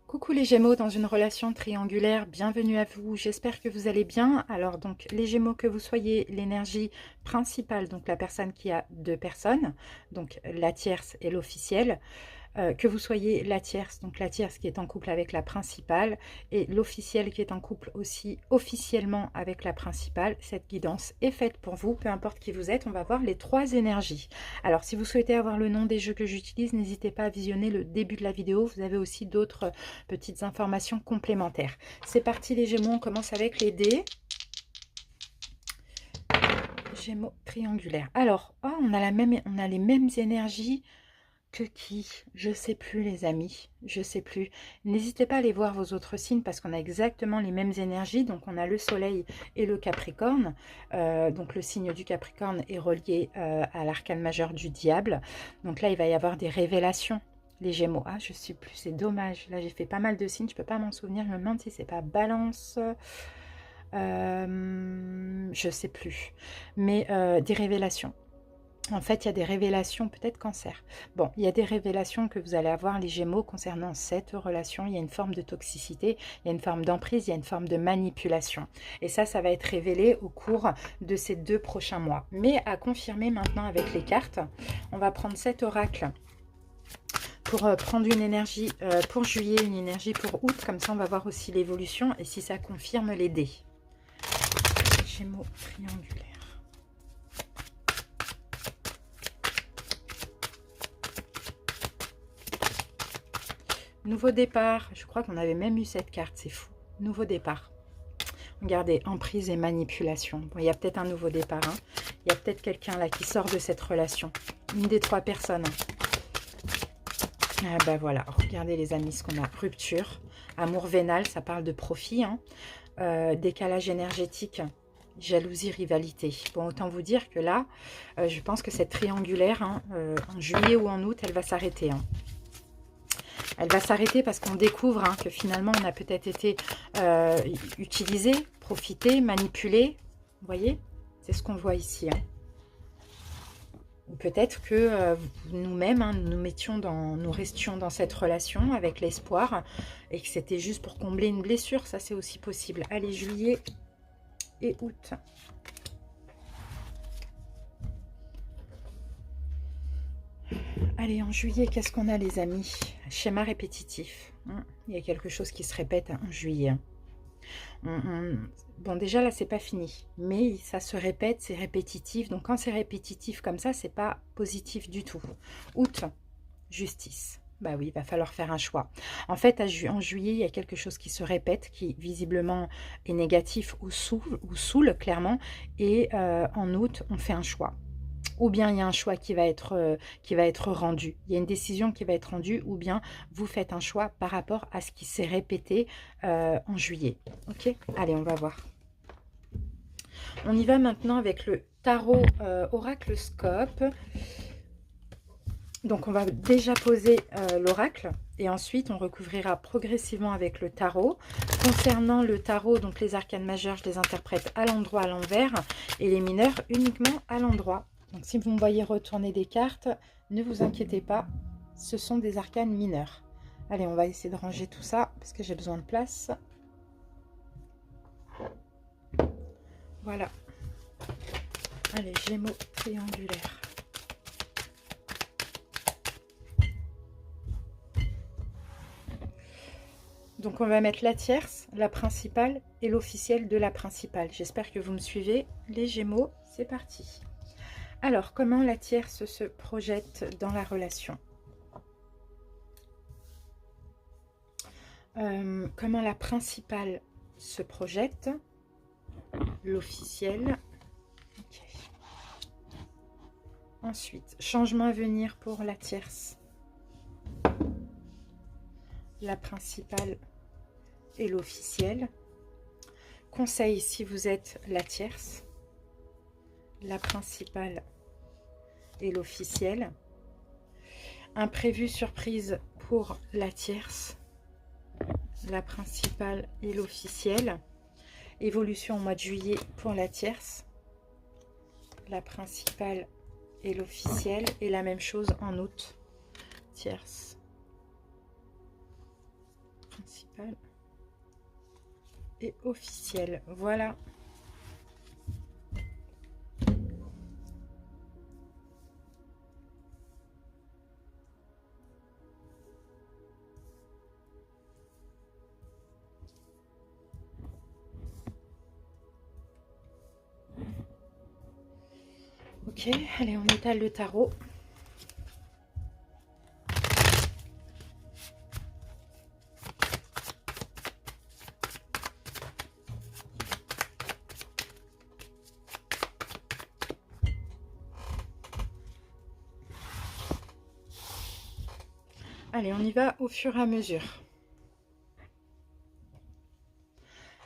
Coucou les Gémeaux dans une relation triangulaire, bienvenue à vous, j'espère que vous allez bien. Alors donc les Gémeaux, que vous soyez l'énergie principale, donc la personne qui a deux personnes, donc la tierce et l'officielle, que vous soyez la tierce, donc la tierce qui est en couple avec la principale, et l'officielle qui est en couple aussi officiellement avec la principale, cette guidance est faite pour vous, peu importe qui vous êtes. On va voir les trois énergies. Alors si vous souhaitez avoir le nom des jeux que j'utilise, n'hésitez pas à visionner le début de la vidéo, vous avez aussi d'autres petites informations complémentaires. C'est parti les Gémeaux, on commence avec les dés. Gémeaux triangulaires. Alors, oh, on a les mêmes énergies. Que qui? Je sais plus les amis, je sais plus. N'hésitez pas à aller voir vos autres signes parce qu'on a exactement les mêmes énergies. Donc on a le soleil et le capricorne. Donc le signe du capricorne est relié à l'arcane majeur du diable. Donc là il va y avoir des révélations. Les Gémeaux, ah je sais plus, c'est dommage. Là j'ai fait pas mal de signes, je peux pas m'en souvenir. Je me demande si c'est pas Balance. Je sais plus. Mais des révélations. En fait, il y a des révélations, peut-être Cancer. Bon, il y a des révélations que vous allez avoir, les Gémeaux, concernant cette relation. Il y a une forme de toxicité, il y a une forme d'emprise, il y a une forme de manipulation. Et ça va être révélé au cours de ces 2 prochains mois. Mais à confirmer maintenant avec les cartes, on va prendre cet oracle pour prendre une énergie pour juillet, une énergie pour août. Comme ça, on va voir aussi l'évolution et si ça confirme les dés. Gémeaux triangulaires. Nouveau départ, je crois qu'on avait même eu cette carte, c'est fou. Nouveau départ. Regardez, emprise et manipulation. Bon, il y a peut-être un nouveau départ. Hein. Il y a peut-être quelqu'un là qui sort de cette relation. Une des 3 personnes. Ah ben voilà, regardez les amis ce qu'on a. Rupture, amour vénal, ça parle de profit. Hein. Décalage énergétique, jalousie, rivalité. Bon, autant vous dire que là, je pense que cette triangulaire, hein, en juillet ou en août, elle va s'arrêter. Hein. Elle va s'arrêter parce qu'on découvre hein, que finalement, on a peut-être été utilisé, profité, manipulé. Vous voyez? C'est ce qu'on voit ici. Hein. Ou peut-être que nous-mêmes, hein, nous restions dans cette relation avec l'espoir et que c'était juste pour combler une blessure. Ça, c'est aussi possible. Allez, juillet et août. Allez, en juillet, qu'est-ce qu'on a les amis? Schéma répétitif. Il y a quelque chose qui se répète en juillet. Bon, déjà là, c'est pas fini. Mais ça se répète, c'est répétitif. Donc quand c'est répétitif comme ça, c'est pas positif du tout. Août, justice. Bah oui, il va falloir faire un choix. En fait, en juillet, il y a quelque chose qui se répète, qui visiblement est négatif ou saoule clairement. Et en août, on fait un choix. ou bien il y a un choix qui va être rendu. Il y a une décision qui va être rendue, ou bien vous faites un choix par rapport à ce qui s'est répété en juillet. Ok, allez, on va voir. On y va maintenant avec le tarot Oracle Scope. Donc on va déjà poser l'oracle et ensuite on recouvrira progressivement avec le tarot. Concernant le tarot, donc les arcanes majeures, je les interprète à l'endroit, à l'envers, et les mineurs uniquement à l'endroit. Donc si vous me voyez retourner des cartes, ne vous inquiétez pas, ce sont des arcanes mineurs. Allez, on va essayer de ranger tout ça parce que j'ai besoin de place. Voilà. Allez, Gémeaux triangulaires. Donc on va mettre la tierce, la principale et l'officielle de la principale. J'espère que vous me suivez. Les Gémeaux, c'est parti. Alors, comment la tierce se projette dans la relation? Comment la principale se projette? L'officielle. Okay. Ensuite, changement à venir pour la tierce. La principale et l'officielle. Conseil si vous êtes la tierce, la principale et l'officielle. Imprévu surprise pour la tierce, la principale et l'officielle. Évolution au mois de juillet pour la tierce, la principale et l'officielle. Et la même chose en août, tierce, principale et officielle. Voilà. Ok, allez, on étale le tarot. Allez, on y va au fur et à mesure.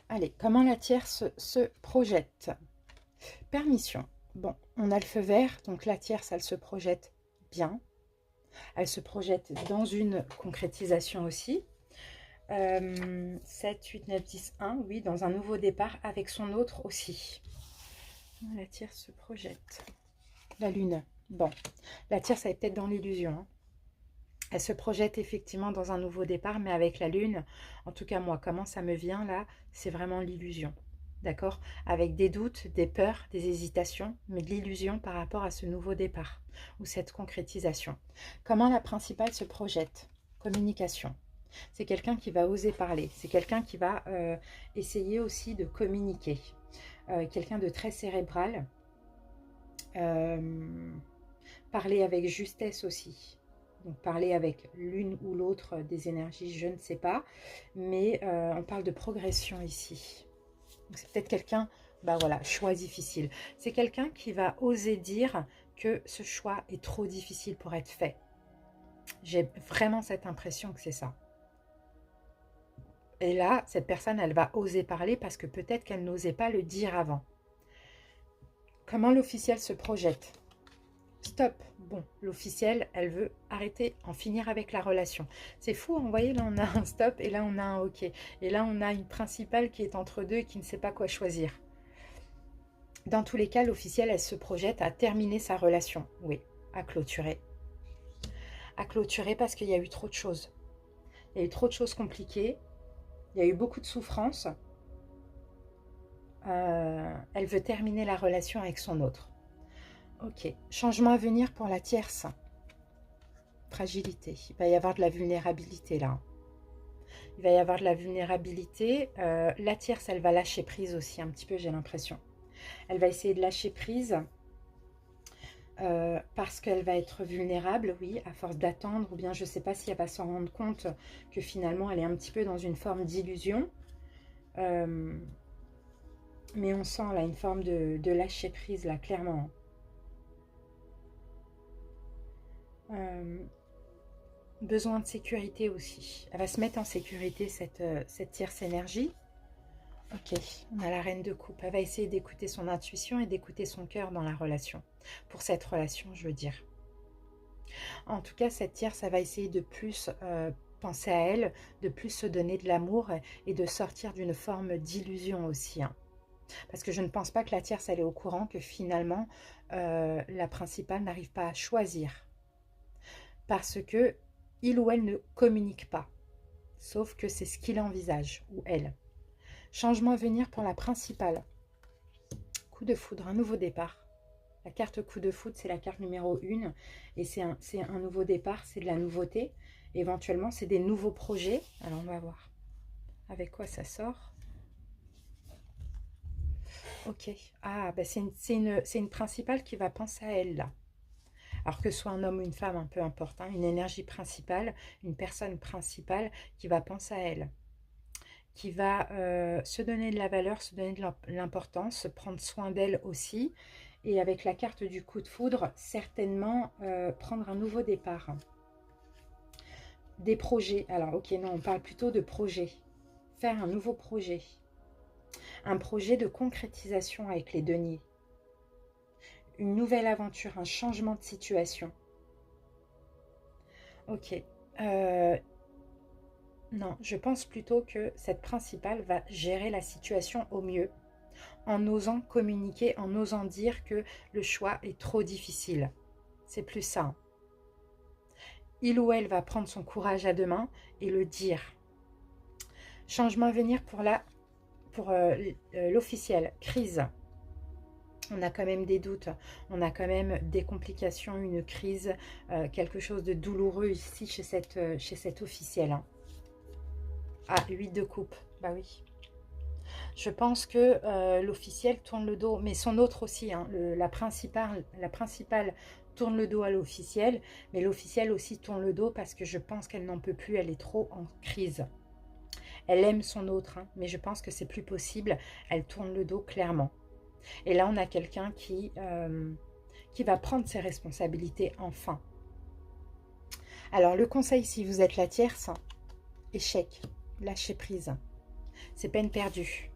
Allez, comment la tierce se projette? Permission. Bon, on a le feu vert, donc la tierce, elle se projette bien. Elle se projette dans une concrétisation aussi. 7, 8, 9, 10, 1, oui, dans un nouveau départ avec son autre aussi. La tierce se projette. La lune. Bon, la tierce, elle est peut-être dans l'illusion, hein. Elle se projette effectivement dans un nouveau départ, mais avec la lune, en tout cas moi, comment ça me vient là, c'est vraiment l'illusion. D'accord? Avec des doutes, des peurs, des hésitations, mais de l'illusion par rapport à ce nouveau départ ou cette concrétisation. Comment la principale se projette? Communication. C'est quelqu'un qui va oser parler. C'est quelqu'un qui va essayer aussi de communiquer. Quelqu'un de très cérébral. Parler avec justesse aussi. Donc parler avec l'une ou l'autre des énergies, je ne sais pas. Mais on parle de progression ici. C'est peut-être quelqu'un, bah voilà, choix difficile. C'est quelqu'un qui va oser dire que ce choix est trop difficile pour être fait. J'ai vraiment cette impression que c'est ça. Et là, cette personne, elle va oser parler parce que peut-être qu'elle n'osait pas le dire avant. Comment l'officiel se projette? Stop. Bon, l'officiel, elle veut arrêter, en finir avec la relation. C'est fou, vous voyez, là on a un stop et là on a un ok. Et là on a une principale qui est entre deux et qui ne sait pas quoi choisir. Dans tous les cas, l'officiel, elle se projette à terminer sa relation. Oui, à clôturer. À clôturer parce qu'il y a eu trop de choses. Il y a eu trop de choses compliquées. Il y a eu beaucoup de souffrance. Elle veut terminer la relation avec son autre. Ok. Changement à venir pour la tierce. Fragilité. Il va y avoir de la vulnérabilité là. Il va y avoir de la vulnérabilité. La tierce, elle va lâcher prise aussi un petit peu, j'ai l'impression. Elle va essayer de lâcher prise parce qu'elle va être vulnérable, oui, à force d'attendre. Ou bien je ne sais pas si elle va s'en rendre compte que finalement, elle est un petit peu dans une forme d'illusion. Mais on sent là une forme de lâcher prise, là, clairement. Besoin de sécurité aussi. Elle va se mettre en sécurité, cette tierce énergie. Ok, on a la reine de coupe. Elle va essayer d'écouter son intuition et d'écouter son cœur dans la relation. Pour cette relation, je veux dire. En tout cas, cette tierce, ça va essayer de plus penser à elle, de plus se donner de l'amour et de sortir d'une forme d'illusion aussi. Hein. Parce que je ne pense pas que la tierce, elle est au courant que finalement, la principale n'arrive pas à choisir. Parce que il ou elle ne communique pas. Sauf que c'est ce qu'il envisage, ou elle. Changement à venir pour la principale. Coup de foudre, un nouveau départ. La carte coup de foudre, c'est la carte numéro 1. Et c'est un nouveau départ, c'est de la nouveauté. Éventuellement, c'est des nouveaux projets. Alors, on va voir avec quoi ça sort. Ok. Ah, bah c'est une principale qui va penser à elle, là. Alors que ce soit un homme ou une femme, peu importe. Hein, une énergie principale, une personne principale qui va penser à elle. Qui va se donner de la valeur, se donner de l'importance, prendre soin d'elle aussi. Et avec la carte du coup de foudre, certainement prendre un nouveau départ. Des projets. Alors, ok, non, on parle plutôt de projet. Faire un nouveau projet. Un projet de concrétisation avec les deniers. Une nouvelle aventure, un changement de situation. Ok. Non, je pense plutôt que cette principale va gérer la situation au mieux. En osant communiquer, en osant dire que le choix est trop difficile. C'est plus ça. Il ou elle va prendre son courage à deux mains et le dire. Changement à venir pour l'officiel. Crise. On a quand même des doutes, on a quand même des complications, une crise, quelque chose de douloureux ici chez cette officielle. Hein. Ah, 8 de coupe, bah oui. Je pense que l'officiel tourne le dos, mais son autre aussi, hein, la principale tourne le dos à l'officiel, mais l'officiel aussi tourne le dos parce que je pense qu'elle n'en peut plus, elle est trop en crise. Elle aime son autre, hein, mais je pense que c'est plus possible, elle tourne le dos clairement. Et là, on a quelqu'un qui va prendre ses responsabilités enfin. Alors, le conseil, si vous êtes la tierce, échec, lâchez prise. C'est peine perdue.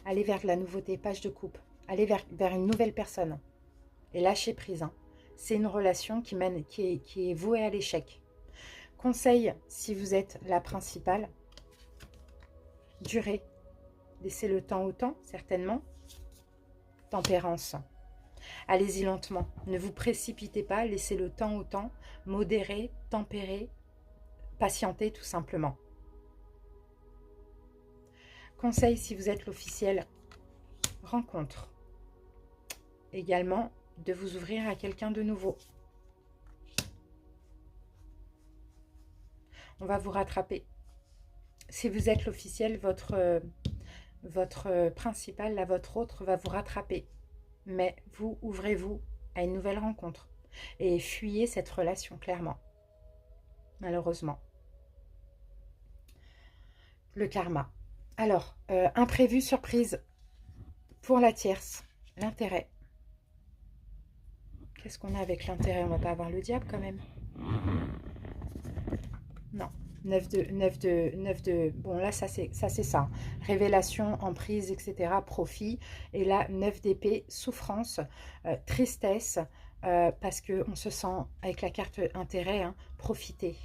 Allez vers de la nouveauté, page de coupe. Allez vers une nouvelle personne. Et lâchez prise. Hein. C'est une relation qui est vouée à l'échec. Conseil, si vous êtes la principale, durez. Laissez le temps au temps, certainement. Tempérance. Allez-y lentement. Ne vous précipitez pas. Laissez le temps au temps. Modérez, tempérez, patientez tout simplement. Conseil, si vous êtes l'officiel, rencontre. Également, de vous ouvrir à quelqu'un de nouveau. On va vous rattraper. Si vous êtes l'officiel, votre principal, votre autre, va vous rattraper. Mais vous, ouvrez-vous à une nouvelle rencontre. Et fuyez cette relation, clairement. Malheureusement. Le karma. Alors, imprévu, surprise pour la tierce. L'intérêt. Qu'est-ce qu'on a avec l'intérêt? On va pas avoir le diable quand même. Non. 9 de... Bon, là, ça c'est ça. Révélation, emprise, etc. Profit. Et là, 9 d'épée, souffrance, tristesse, parce qu'on se sent, avec la carte intérêt, hein, profiter.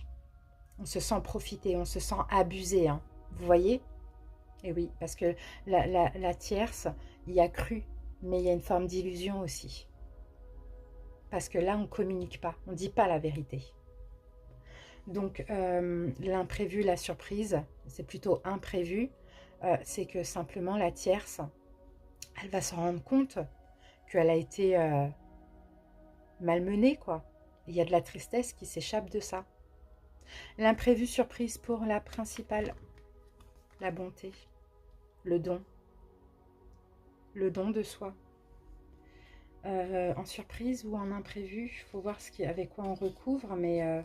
On se sent profiter, on se sent abusé. Hein. Vous voyez? Et oui, parce que la tierce, il y a cru, mais il y a une forme d'illusion aussi. Parce que là, on ne communique pas, on ne dit pas la vérité. Donc, l'imprévu, la surprise, c'est plutôt imprévu. C'est que simplement, la tierce, elle va se rendre compte qu'elle a été malmenée, quoi. Il y a de la tristesse qui s'échappe de ça. L'imprévu, surprise pour la principale, la bonté, le don de soi. En surprise ou en imprévu, il faut voir avec quoi on recouvre, mais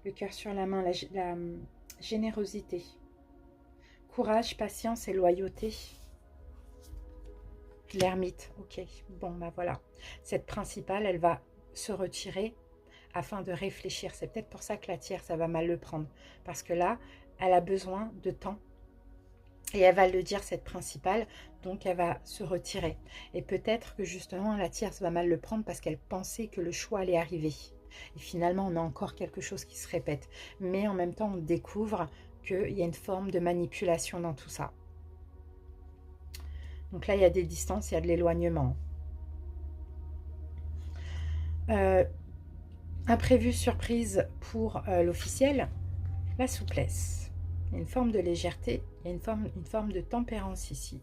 le cœur sur la main, la générosité, courage, patience et loyauté. L'ermite, ok, bon bah voilà, cette principale, elle va se retirer afin de réfléchir. C'est peut-être pour ça que la tierce, ça va mal le prendre. Parce que là, elle a besoin de temps. Et elle va le dire, cette principale, donc elle va se retirer. Et peut-être que justement, la tierce va mal le prendre parce qu'elle pensait que le choix allait arriver. Et finalement, on a encore quelque chose qui se répète. Mais en même temps, on découvre qu'il y a une forme de manipulation dans tout ça. Donc là, il y a des distances, il y a de l'éloignement. Imprévu, surprise pour l'officiel, la souplesse. Il y a une forme de légèreté, il y a une forme de tempérance ici.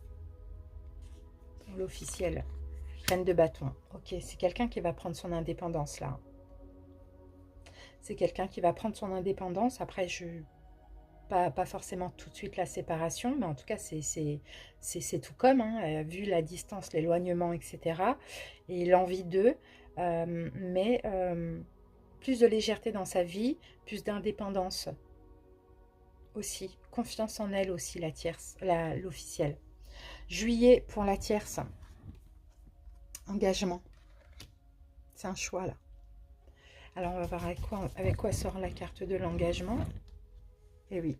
Pour l'officiel, reine de bâton. Ok, c'est quelqu'un qui va prendre son indépendance là. C'est quelqu'un qui va prendre son indépendance. Après, pas forcément tout de suite la séparation, mais en tout cas, c'est tout comme, hein, vu la distance, l'éloignement, etc. Et l'envie d'eux. Mais plus de légèreté dans sa vie, plus d'indépendance aussi. Confiance en elle aussi, la tierce, l'officielle. Juillet pour la tierce. Engagement. C'est un choix là. Alors on va voir avec quoi sort la carte de l'engagement. Et oui,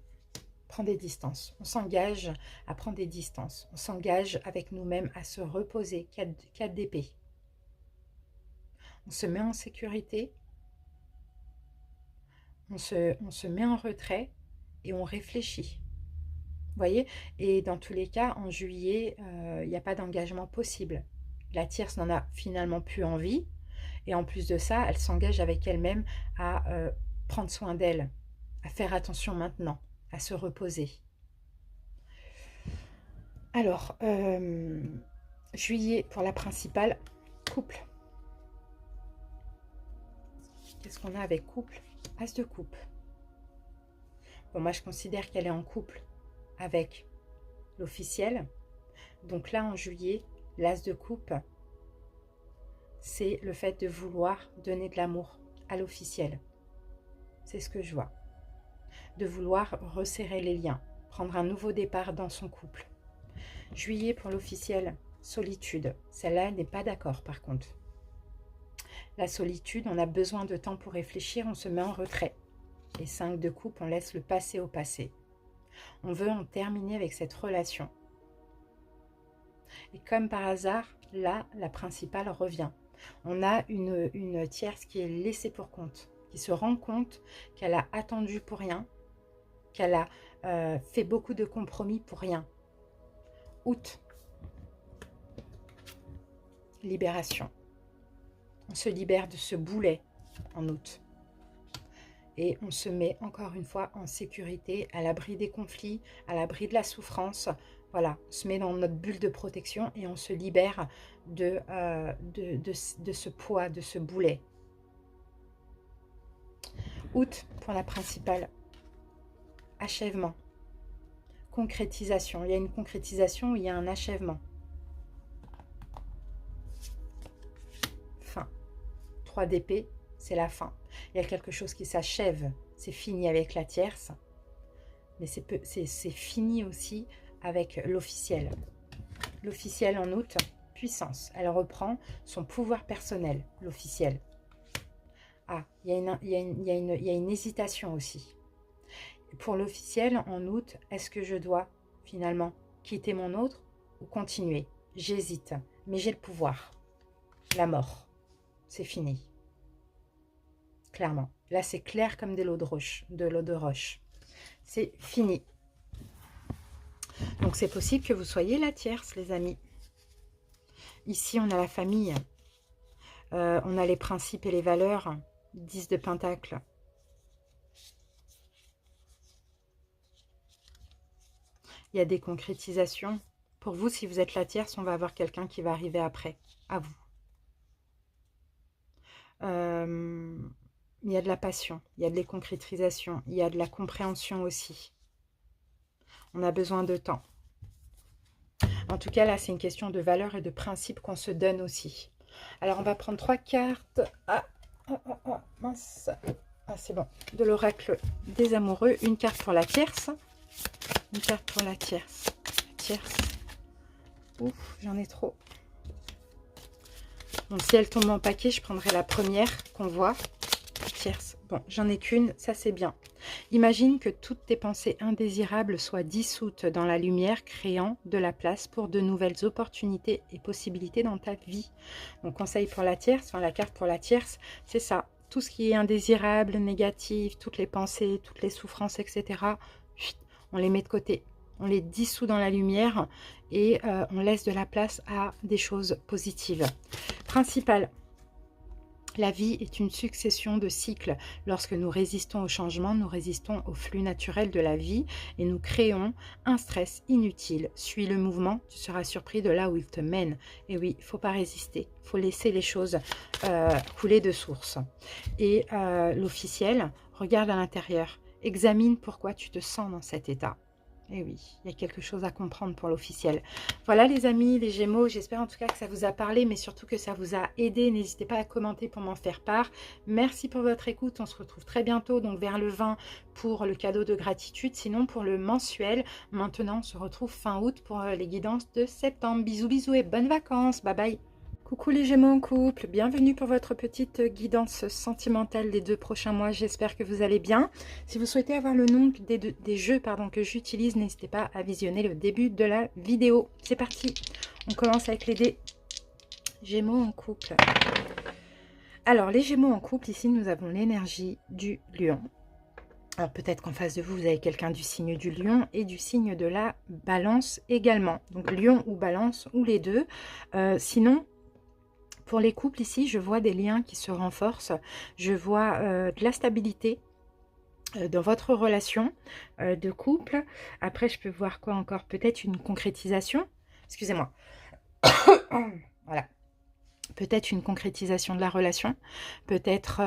prendre des distances. On s'engage à prendre des distances. On s'engage avec nous-mêmes à se reposer. 4 d'épée. On se met en sécurité. On se met en retrait et on réfléchit. Vous voyez? Et dans tous les cas, en juillet, il n'y a pas d'engagement possible. La tierce n'en a finalement plus envie. Et en plus de ça, elle s'engage avec elle-même à prendre soin d'elle, à faire attention maintenant, à se reposer. Alors, juillet pour la principale, couple. Qu'est-ce qu'on a avec couple? As de coupe. Bon, moi, je considère qu'elle est en couple avec l'officiel. Donc là, en juillet, l'as de coupe, c'est le fait de vouloir donner de l'amour à l'officiel. C'est ce que je vois. De vouloir resserrer les liens, prendre un nouveau départ dans son couple. Juillet pour l'officiel, solitude. Celle-là, elle n'est pas d'accord par contre. La solitude, on a besoin de temps pour réfléchir, on se met en retrait. Et 5 de coupe, on laisse le passé au passé. On veut en terminer avec cette relation. Et comme par hasard, là, la principale revient. On a une tierce qui est laissée pour compte, qui se rend compte qu'elle a attendu pour rien, qu'elle a fait beaucoup de compromis pour rien. Août. Libération. On se libère de ce boulet en août. Et on se met encore une fois en sécurité, à l'abri des conflits, à l'abri de la souffrance. Voilà, on se met dans notre bulle de protection et on se libère de ce poids, de ce boulet. Août pour la principale. Achèvement. Concrétisation. Il y a une concrétisation, il y a un achèvement. Fin. 3 d'épée, c'est la fin. Il y a quelque chose qui s'achève. C'est fini avec la tierce. Mais c'est fini aussi avec l'officiel. L'officiel en août, puissance. Elle reprend son pouvoir personnel, l'officiel. Ah, il y a une hésitation aussi. Pour l'officiel, en août, est-ce que je dois finalement quitter mon autre ou continuer? J'hésite, mais j'ai le pouvoir. La mort, c'est fini. Clairement. Là, c'est clair comme de l'eau de roche. C'est fini. Donc, c'est possible que vous soyez la tierce, les amis. Ici, on a la famille. On a les principes et les valeurs. 10 de Pentacle. Il y a des concrétisations. Pour vous, si vous êtes la tierce, on va avoir quelqu'un qui va arriver après, à vous. Il y a de la passion, il y a de la concrétisation, il y a de la compréhension aussi. On a besoin de temps. En tout cas, là, c'est une question de valeur et de principe qu'on se donne aussi. Alors, on va prendre 3 cartes. Mince. Ah, c'est bon. De l'oracle des amoureux. Une carte pour la tierce. Une carte pour la tierce. Tierce. Ouf, j'en ai trop. Bon, si elle tombe en paquet, je prendrai la première qu'on voit. Tierce. Bon, j'en ai qu'une, ça c'est bien. Imagine que toutes tes pensées indésirables soient dissoutes dans la lumière, créant de la place pour de nouvelles opportunités et possibilités dans ta vie. Mon conseil pour la tierce, enfin la carte pour la tierce, c'est ça. Tout ce qui est indésirable, négatif, toutes les pensées, toutes les souffrances, etc., on les met de côté. On les dissout dans la lumière et on laisse de la place à des choses positives. Principal. La vie est une succession de cycles. Lorsque nous résistons au changement, nous résistons au flux naturel de la vie et nous créons un stress inutile. Suis le mouvement, tu seras surpris de là où il te mène. Et oui, il ne faut pas résister, il faut laisser les choses couler de source. Et l'officiel, regarde à l'intérieur, examine pourquoi tu te sens dans cet état. Et oui, il y a quelque chose à comprendre pour l'officiel. Voilà les amis, les Gémeaux, j'espère en tout cas que ça vous a parlé, mais surtout que ça vous a aidé. N'hésitez pas à commenter pour m'en faire part. Merci pour votre écoute, on se retrouve très bientôt, donc vers le 20 pour le cadeau de gratitude. Sinon pour le mensuel, maintenant on se retrouve fin août pour les guidances de septembre. Bisous bisous et bonnes vacances, bye bye. Coucou les Gémeaux en couple, bienvenue pour votre petite guidance sentimentale des 2 prochains mois, j'espère que vous allez bien. Si vous souhaitez avoir le nom des jeux que j'utilise, n'hésitez pas à visionner le début de la vidéo. C'est parti, on commence avec les dés. Gémeaux en couple. Alors les Gémeaux en couple, ici nous avons l'énergie du lion. Alors peut-être qu'en face de vous, vous avez quelqu'un du signe du lion et du signe de la balance également. Donc lion ou balance ou les deux. Sinon, pour les couples ici, je vois des liens qui se renforcent. Je vois de la stabilité dans votre relation de couple. Après, je peux voir quoi encore? Peut-être une concrétisation. Excusez-moi. Voilà. Peut-être une concrétisation de la relation. Peut-être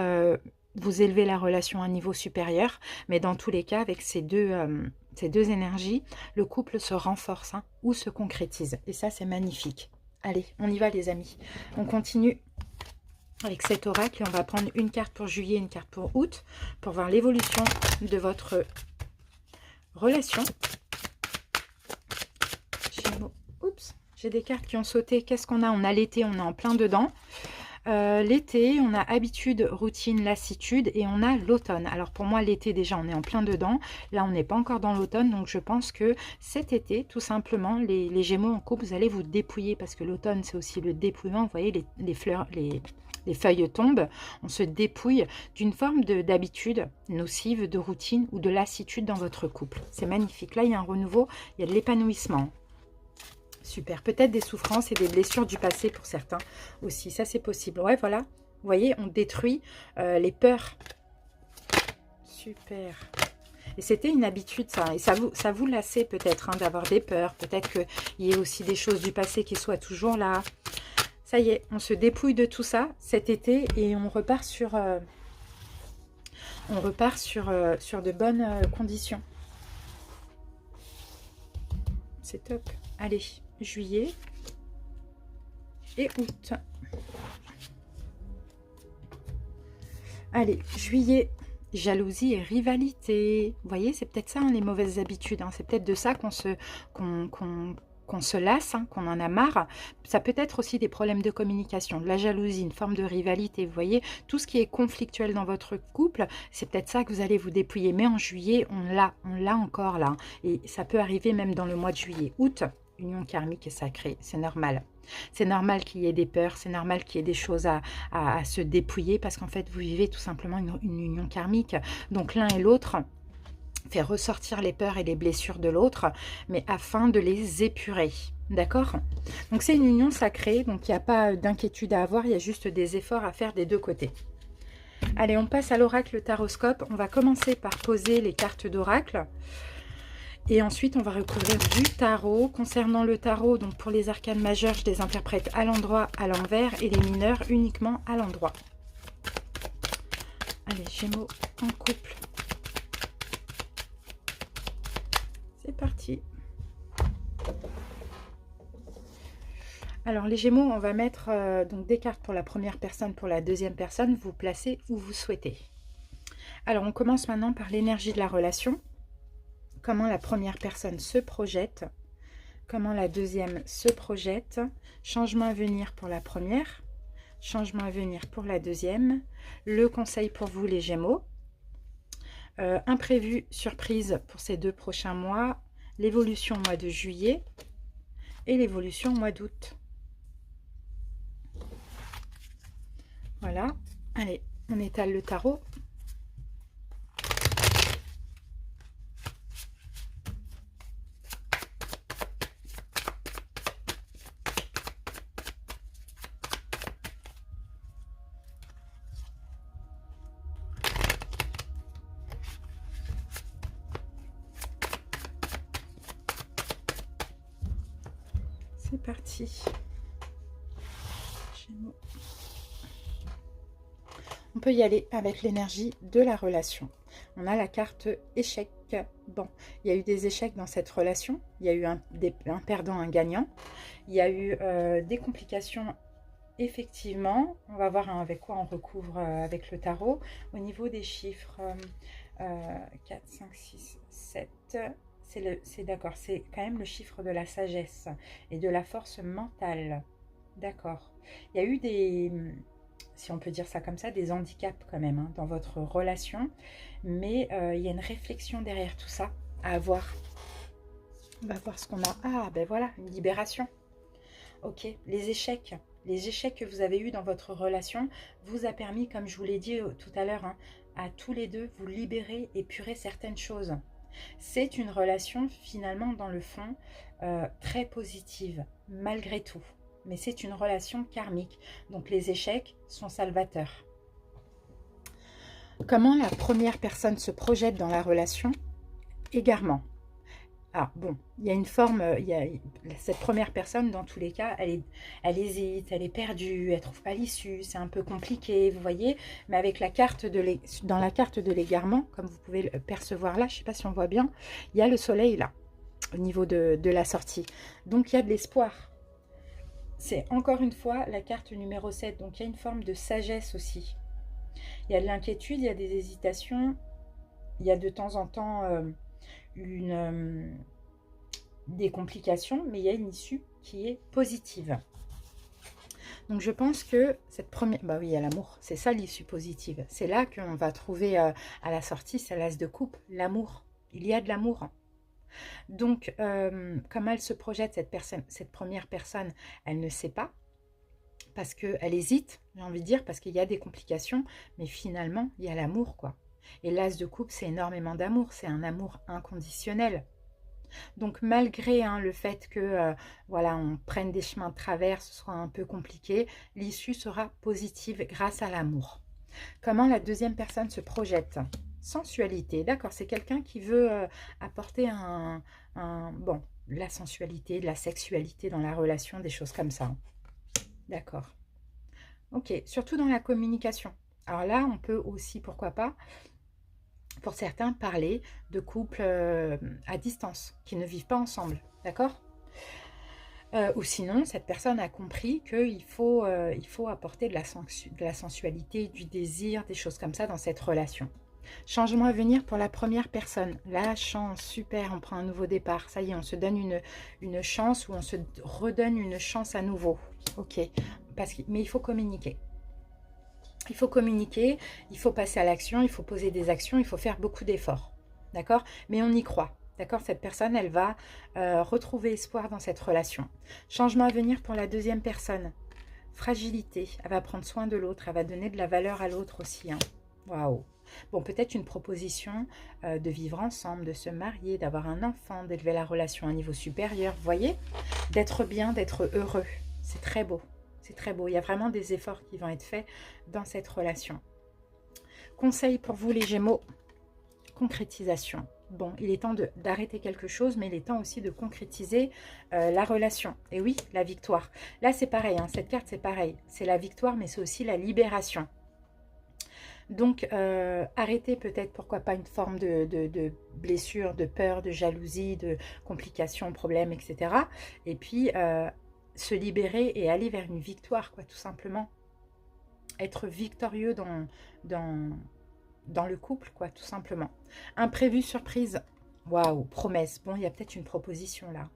vous élevez la relation à un niveau supérieur. Mais dans tous les cas, avec ces deux énergies, le couple se renforce ou se concrétise. Et ça, c'est magnifique. Allez, on y va les amis. On continue avec cet oracle. On va prendre une carte pour juillet, une carte pour août, pour voir l'évolution de votre relation. Gémeaux. Oups, j'ai des cartes qui ont sauté. Qu'est-ce qu'on a? On a l'été, on est en plein dedans. L'été, on a habitude, routine, lassitude et on a l'automne. Alors pour moi, l'été déjà, on est en plein dedans. Là, on n'est pas encore dans l'automne. Donc je pense que cet été, tout simplement, les Gémeaux en couple, vous allez vous dépouiller parce que l'automne, c'est aussi le dépouillement. Vous voyez, les fleurs, les feuilles tombent. On se dépouille d'une forme d'habitude nocive, de routine ou de lassitude dans votre couple. C'est magnifique. Là, il y a un renouveau, il y a de l'épanouissement. Super. Peut-être des souffrances et des blessures du passé pour certains aussi. Ça, c'est possible. Ouais, voilà. Vous voyez, on détruit les peurs. Super. Et c'était une habitude, ça. Et ça vous lassait peut-être d'avoir des peurs. Peut-être qu'il y ait aussi des choses du passé qui soient toujours là. Ça y est, on se dépouille de tout ça cet été et on repart sur de bonnes conditions. C'est top. Allez, juillet et août. Allez, juillet, jalousie et rivalité. Vous voyez, c'est peut-être ça, les mauvaises habitudes. C'est peut-être de ça qu'on se lasse, qu'on en a marre. Ça peut être aussi des problèmes de communication, de la jalousie, une forme de rivalité. Vous voyez, tout ce qui est conflictuel dans votre couple, c'est peut-être ça que vous allez vous dépouiller. Mais en juillet, on l'a encore là. Et ça peut arriver même dans le mois de juillet. Août, union karmique et sacrée, c'est normal. C'est normal qu'il y ait des peurs, c'est normal qu'il y ait des choses à se dépouiller parce qu'en fait, vous vivez tout simplement une union karmique. Donc l'un et l'autre fait ressortir les peurs et les blessures de l'autre, mais afin de les épurer. D'accord? Donc c'est une union sacrée, donc il n'y a pas d'inquiétude à avoir, il y a juste des efforts à faire des deux côtés. Allez, on passe à l'oracle taroscope. On va commencer par poser les cartes d'oracle. Et ensuite, on va recouvrir du tarot. Concernant le tarot, donc pour les arcanes majeures, je les interprète à l'endroit, à l'envers, et les mineurs uniquement à l'endroit. Allez, Gémeaux en couple. C'est parti. Alors les Gémeaux, on va mettre donc des cartes pour la première personne, pour la deuxième personne. Vous placez où vous souhaitez. Alors on commence maintenant par l'énergie de la relation. Comment la première personne se projette. Comment la deuxième se projette. Changement à venir pour la première. Changement à venir pour la deuxième. Le conseil pour vous les Gémeaux. Imprévu, surprise pour ces 2 prochains mois. L'évolution au mois de juillet et l'évolution au mois d'août. Voilà. Allez, on étale le tarot. C'est parti. Gémeaux. On peut y aller avec l'énergie de la relation. On a la carte échec. Bon, il y a eu des échecs dans cette relation. Il y a eu un perdant, un gagnant. Il y a eu des complications, effectivement. On va voir avec quoi on recouvre avec le tarot. Au niveau des chiffres, 4, 5, 6, 7... C'est d'accord, c'est quand même le chiffre de la sagesse et de la force mentale. D'accord. Il y a eu des, si on peut dire ça comme ça, des handicaps quand même hein, dans votre relation. Mais il y a une réflexion derrière tout ça à avoir. On va voir ce qu'on a. Ah, ben voilà, une libération. Ok, les échecs. Les échecs que vous avez eus dans votre relation vous a permis, comme je vous l'ai dit tout à l'heure, hein, à tous les deux, vous libérer, épurer certaines choses. C'est une relation finalement dans le fond très positive malgré tout. Mais c'est une relation karmique. Donc les échecs sont salvateurs. Comment la première personne se projette dans la relation? Égarement. Ah bon, il y a une forme, cette première personne dans tous les cas, elle hésite, elle est perdue, elle ne trouve pas l'issue, c'est un peu compliqué, vous voyez. Mais avec la carte dans la carte de l'égarement, comme vous pouvez le percevoir là, je ne sais pas si on voit bien, il y a le soleil là, au niveau de la sortie. Donc il y a de l'espoir. C'est encore une fois la carte numéro 7, donc il y a une forme de sagesse aussi. Il y a de l'inquiétude, il y a des hésitations, il y a de temps en temps des complications, mais il y a une issue qui est positive. Donc je pense que cette première... Bah oui, il y a l'amour, c'est ça l'issue positive. C'est là qu'on va trouver à la sortie, c'est l'as de coupe, l'amour. Il y a de l'amour. Donc, comment elle se projette, cette première personne, elle ne sait pas, parce qu'elle hésite, j'ai envie de dire, parce qu'il y a des complications, mais finalement, il y a l'amour, quoi. Et l'as de coupe, c'est énormément d'amour, c'est un amour inconditionnel. Donc malgré le fait que voilà, on prenne des chemins de travers, ce soit un peu compliqué, l'issue sera positive grâce à l'amour. Comment la deuxième personne se projette? Sensualité, d'accord, c'est quelqu'un qui veut apporter bon, la sensualité, de la sexualité dans la relation, des choses comme ça. D'accord. Ok, surtout dans la communication. Alors là, on peut aussi, pourquoi pas, pour certains, parler de couples à distance, qui ne vivent pas ensemble, d'accord? Ou sinon, cette personne a compris qu'il faut, apporter de la sensualité, du désir, des choses comme ça dans cette relation. Changement à venir pour la première personne. La chance, super, on prend un nouveau départ. Ça y est, on se donne une chance ou on se redonne une chance à nouveau. Ok, mais il faut communiquer. Il faut communiquer, il faut passer à l'action, il faut poser des actions, il faut faire beaucoup d'efforts. D'accord? Mais on y croit. D'accord? Cette personne, elle va retrouver espoir dans cette relation. Changement à venir pour la deuxième personne. Fragilité. Elle va prendre soin de l'autre. Elle va donner de la valeur à l'autre aussi. Hein. Waouh! Bon, peut-être une proposition de vivre ensemble, de se marier, d'avoir un enfant, d'élever la relation à un niveau supérieur. Vous voyez? D'être bien, d'être heureux. C'est très beau. C'est très beau. Il y a vraiment des efforts qui vont être faits dans cette relation. Conseil pour vous les Gémeaux. Concrétisation. Bon, il est temps d'arrêter quelque chose, mais il est temps aussi de concrétiser la relation. Et oui, la victoire. Là, c'est pareil. Hein, cette carte, c'est pareil. C'est la victoire, mais c'est aussi la libération. Donc, arrêtez peut-être, pourquoi pas, une forme de blessure, de peur, de jalousie, de complications, problèmes, etc. Et puis, se libérer et aller vers une victoire, quoi, tout simplement. Être victorieux dans le couple, quoi, tout simplement. Imprévu, surprise. Waouh, promesse. Bon, il y a peut-être une proposition là.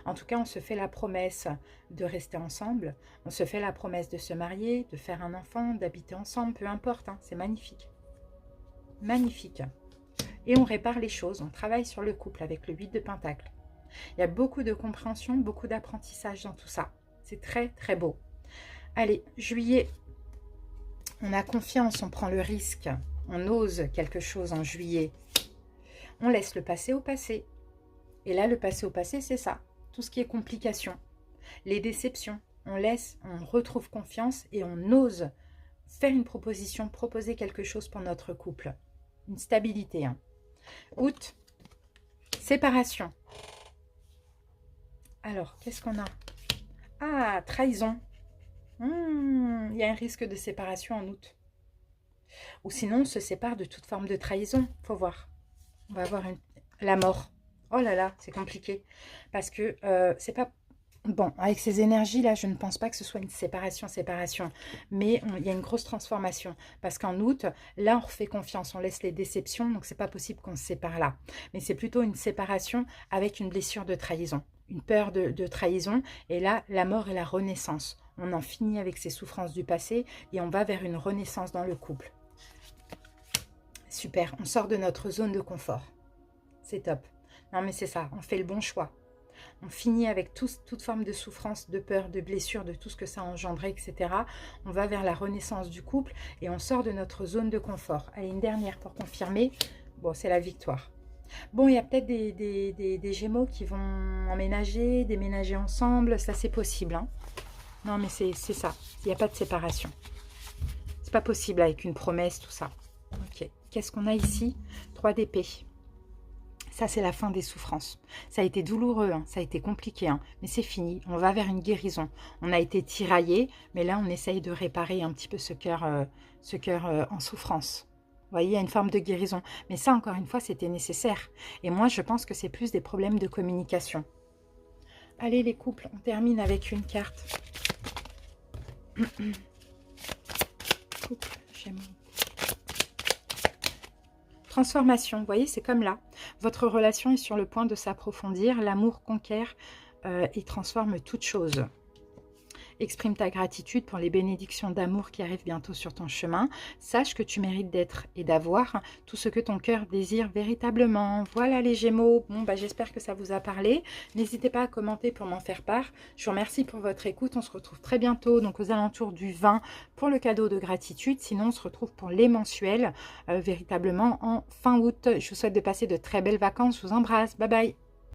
En tout cas, on se fait la promesse de rester ensemble, on se fait la promesse de se marier, de faire un enfant, d'habiter ensemble, peu importe, hein, c'est magnifique. Magnifique. Et on répare les choses, on travaille sur le couple avec le 8 de Pentacle. Il y a beaucoup de compréhension, beaucoup d'apprentissage dans tout ça. C'est très, très beau. Allez, juillet, on a confiance, on prend le risque, on ose quelque chose en juillet. On laisse le passé au passé. Et là, le passé au passé, c'est ça. Tout ce qui est complications, les déceptions. On laisse, on retrouve confiance et on ose faire une proposition, proposer quelque chose pour notre couple. Une stabilité. Hein. Août, séparation. Alors, qu'est-ce qu'on a? Ah, trahison. Il y a un risque de séparation en août. Ou sinon, on se sépare de toute forme de trahison. Faut voir. On va avoir la mort. Oh là là, c'est compliqué. Parce que c'est pas... Bon, avec ces énergies-là, je ne pense pas que ce soit une séparation. Mais il y a une grosse transformation. Parce qu'en août, là, on refait confiance. On laisse les déceptions. Donc, c'est pas possible qu'on se sépare là. Mais c'est plutôt une séparation avec une blessure de trahison. Une peur de trahison. Et là, la mort et la renaissance. On en finit avec ces souffrances du passé. Et on va vers une renaissance dans le couple. Super. On sort de notre zone de confort. C'est top. Non, mais c'est ça. On fait le bon choix. On finit avec toute forme de souffrance, de peur, de blessure, de tout ce que ça a engendré, etc. On va vers la renaissance du couple et on sort de notre zone de confort. Allez, une dernière pour confirmer. Bon, c'est la victoire. Bon, il y a peut-être des Gémeaux qui vont emménager, déménager ensemble. Ça, c'est possible. Hein. Non, mais c'est ça. Il n'y a pas de séparation. C'est pas possible avec une promesse, tout ça. Ok. Qu'est-ce qu'on a ici? 3 d'épée. Ça, c'est la fin des souffrances. Ça a été douloureux, hein, ça a été compliqué, hein, mais c'est fini. On va vers une guérison. On a été tiraillé, mais là, on essaye de réparer un petit peu ce cœur en souffrance. Vous voyez, il y a une forme de guérison. Mais ça, encore une fois, c'était nécessaire. Et moi, je pense que c'est plus des problèmes de communication. Allez, les couples, on termine avec une carte. Couple, Gémeaux. Transformation, vous voyez, c'est comme là. Votre relation est sur le point de s'approfondir. L'amour conquiert et transforme toute chose. Exprime ta gratitude pour les bénédictions d'amour qui arrivent bientôt sur ton chemin. Sache que tu mérites d'être et d'avoir tout ce que ton cœur désire véritablement. Voilà les Gémeaux. Bon, bah, j'espère que ça vous a parlé. N'hésitez pas à commenter pour m'en faire part. Je vous remercie pour votre écoute. On se retrouve très bientôt, donc aux alentours du 20 pour le cadeau de gratitude. Sinon, on se retrouve pour les mensuels véritablement en fin août. Je vous souhaite de passer de très belles vacances. Je vous embrasse. Bye bye.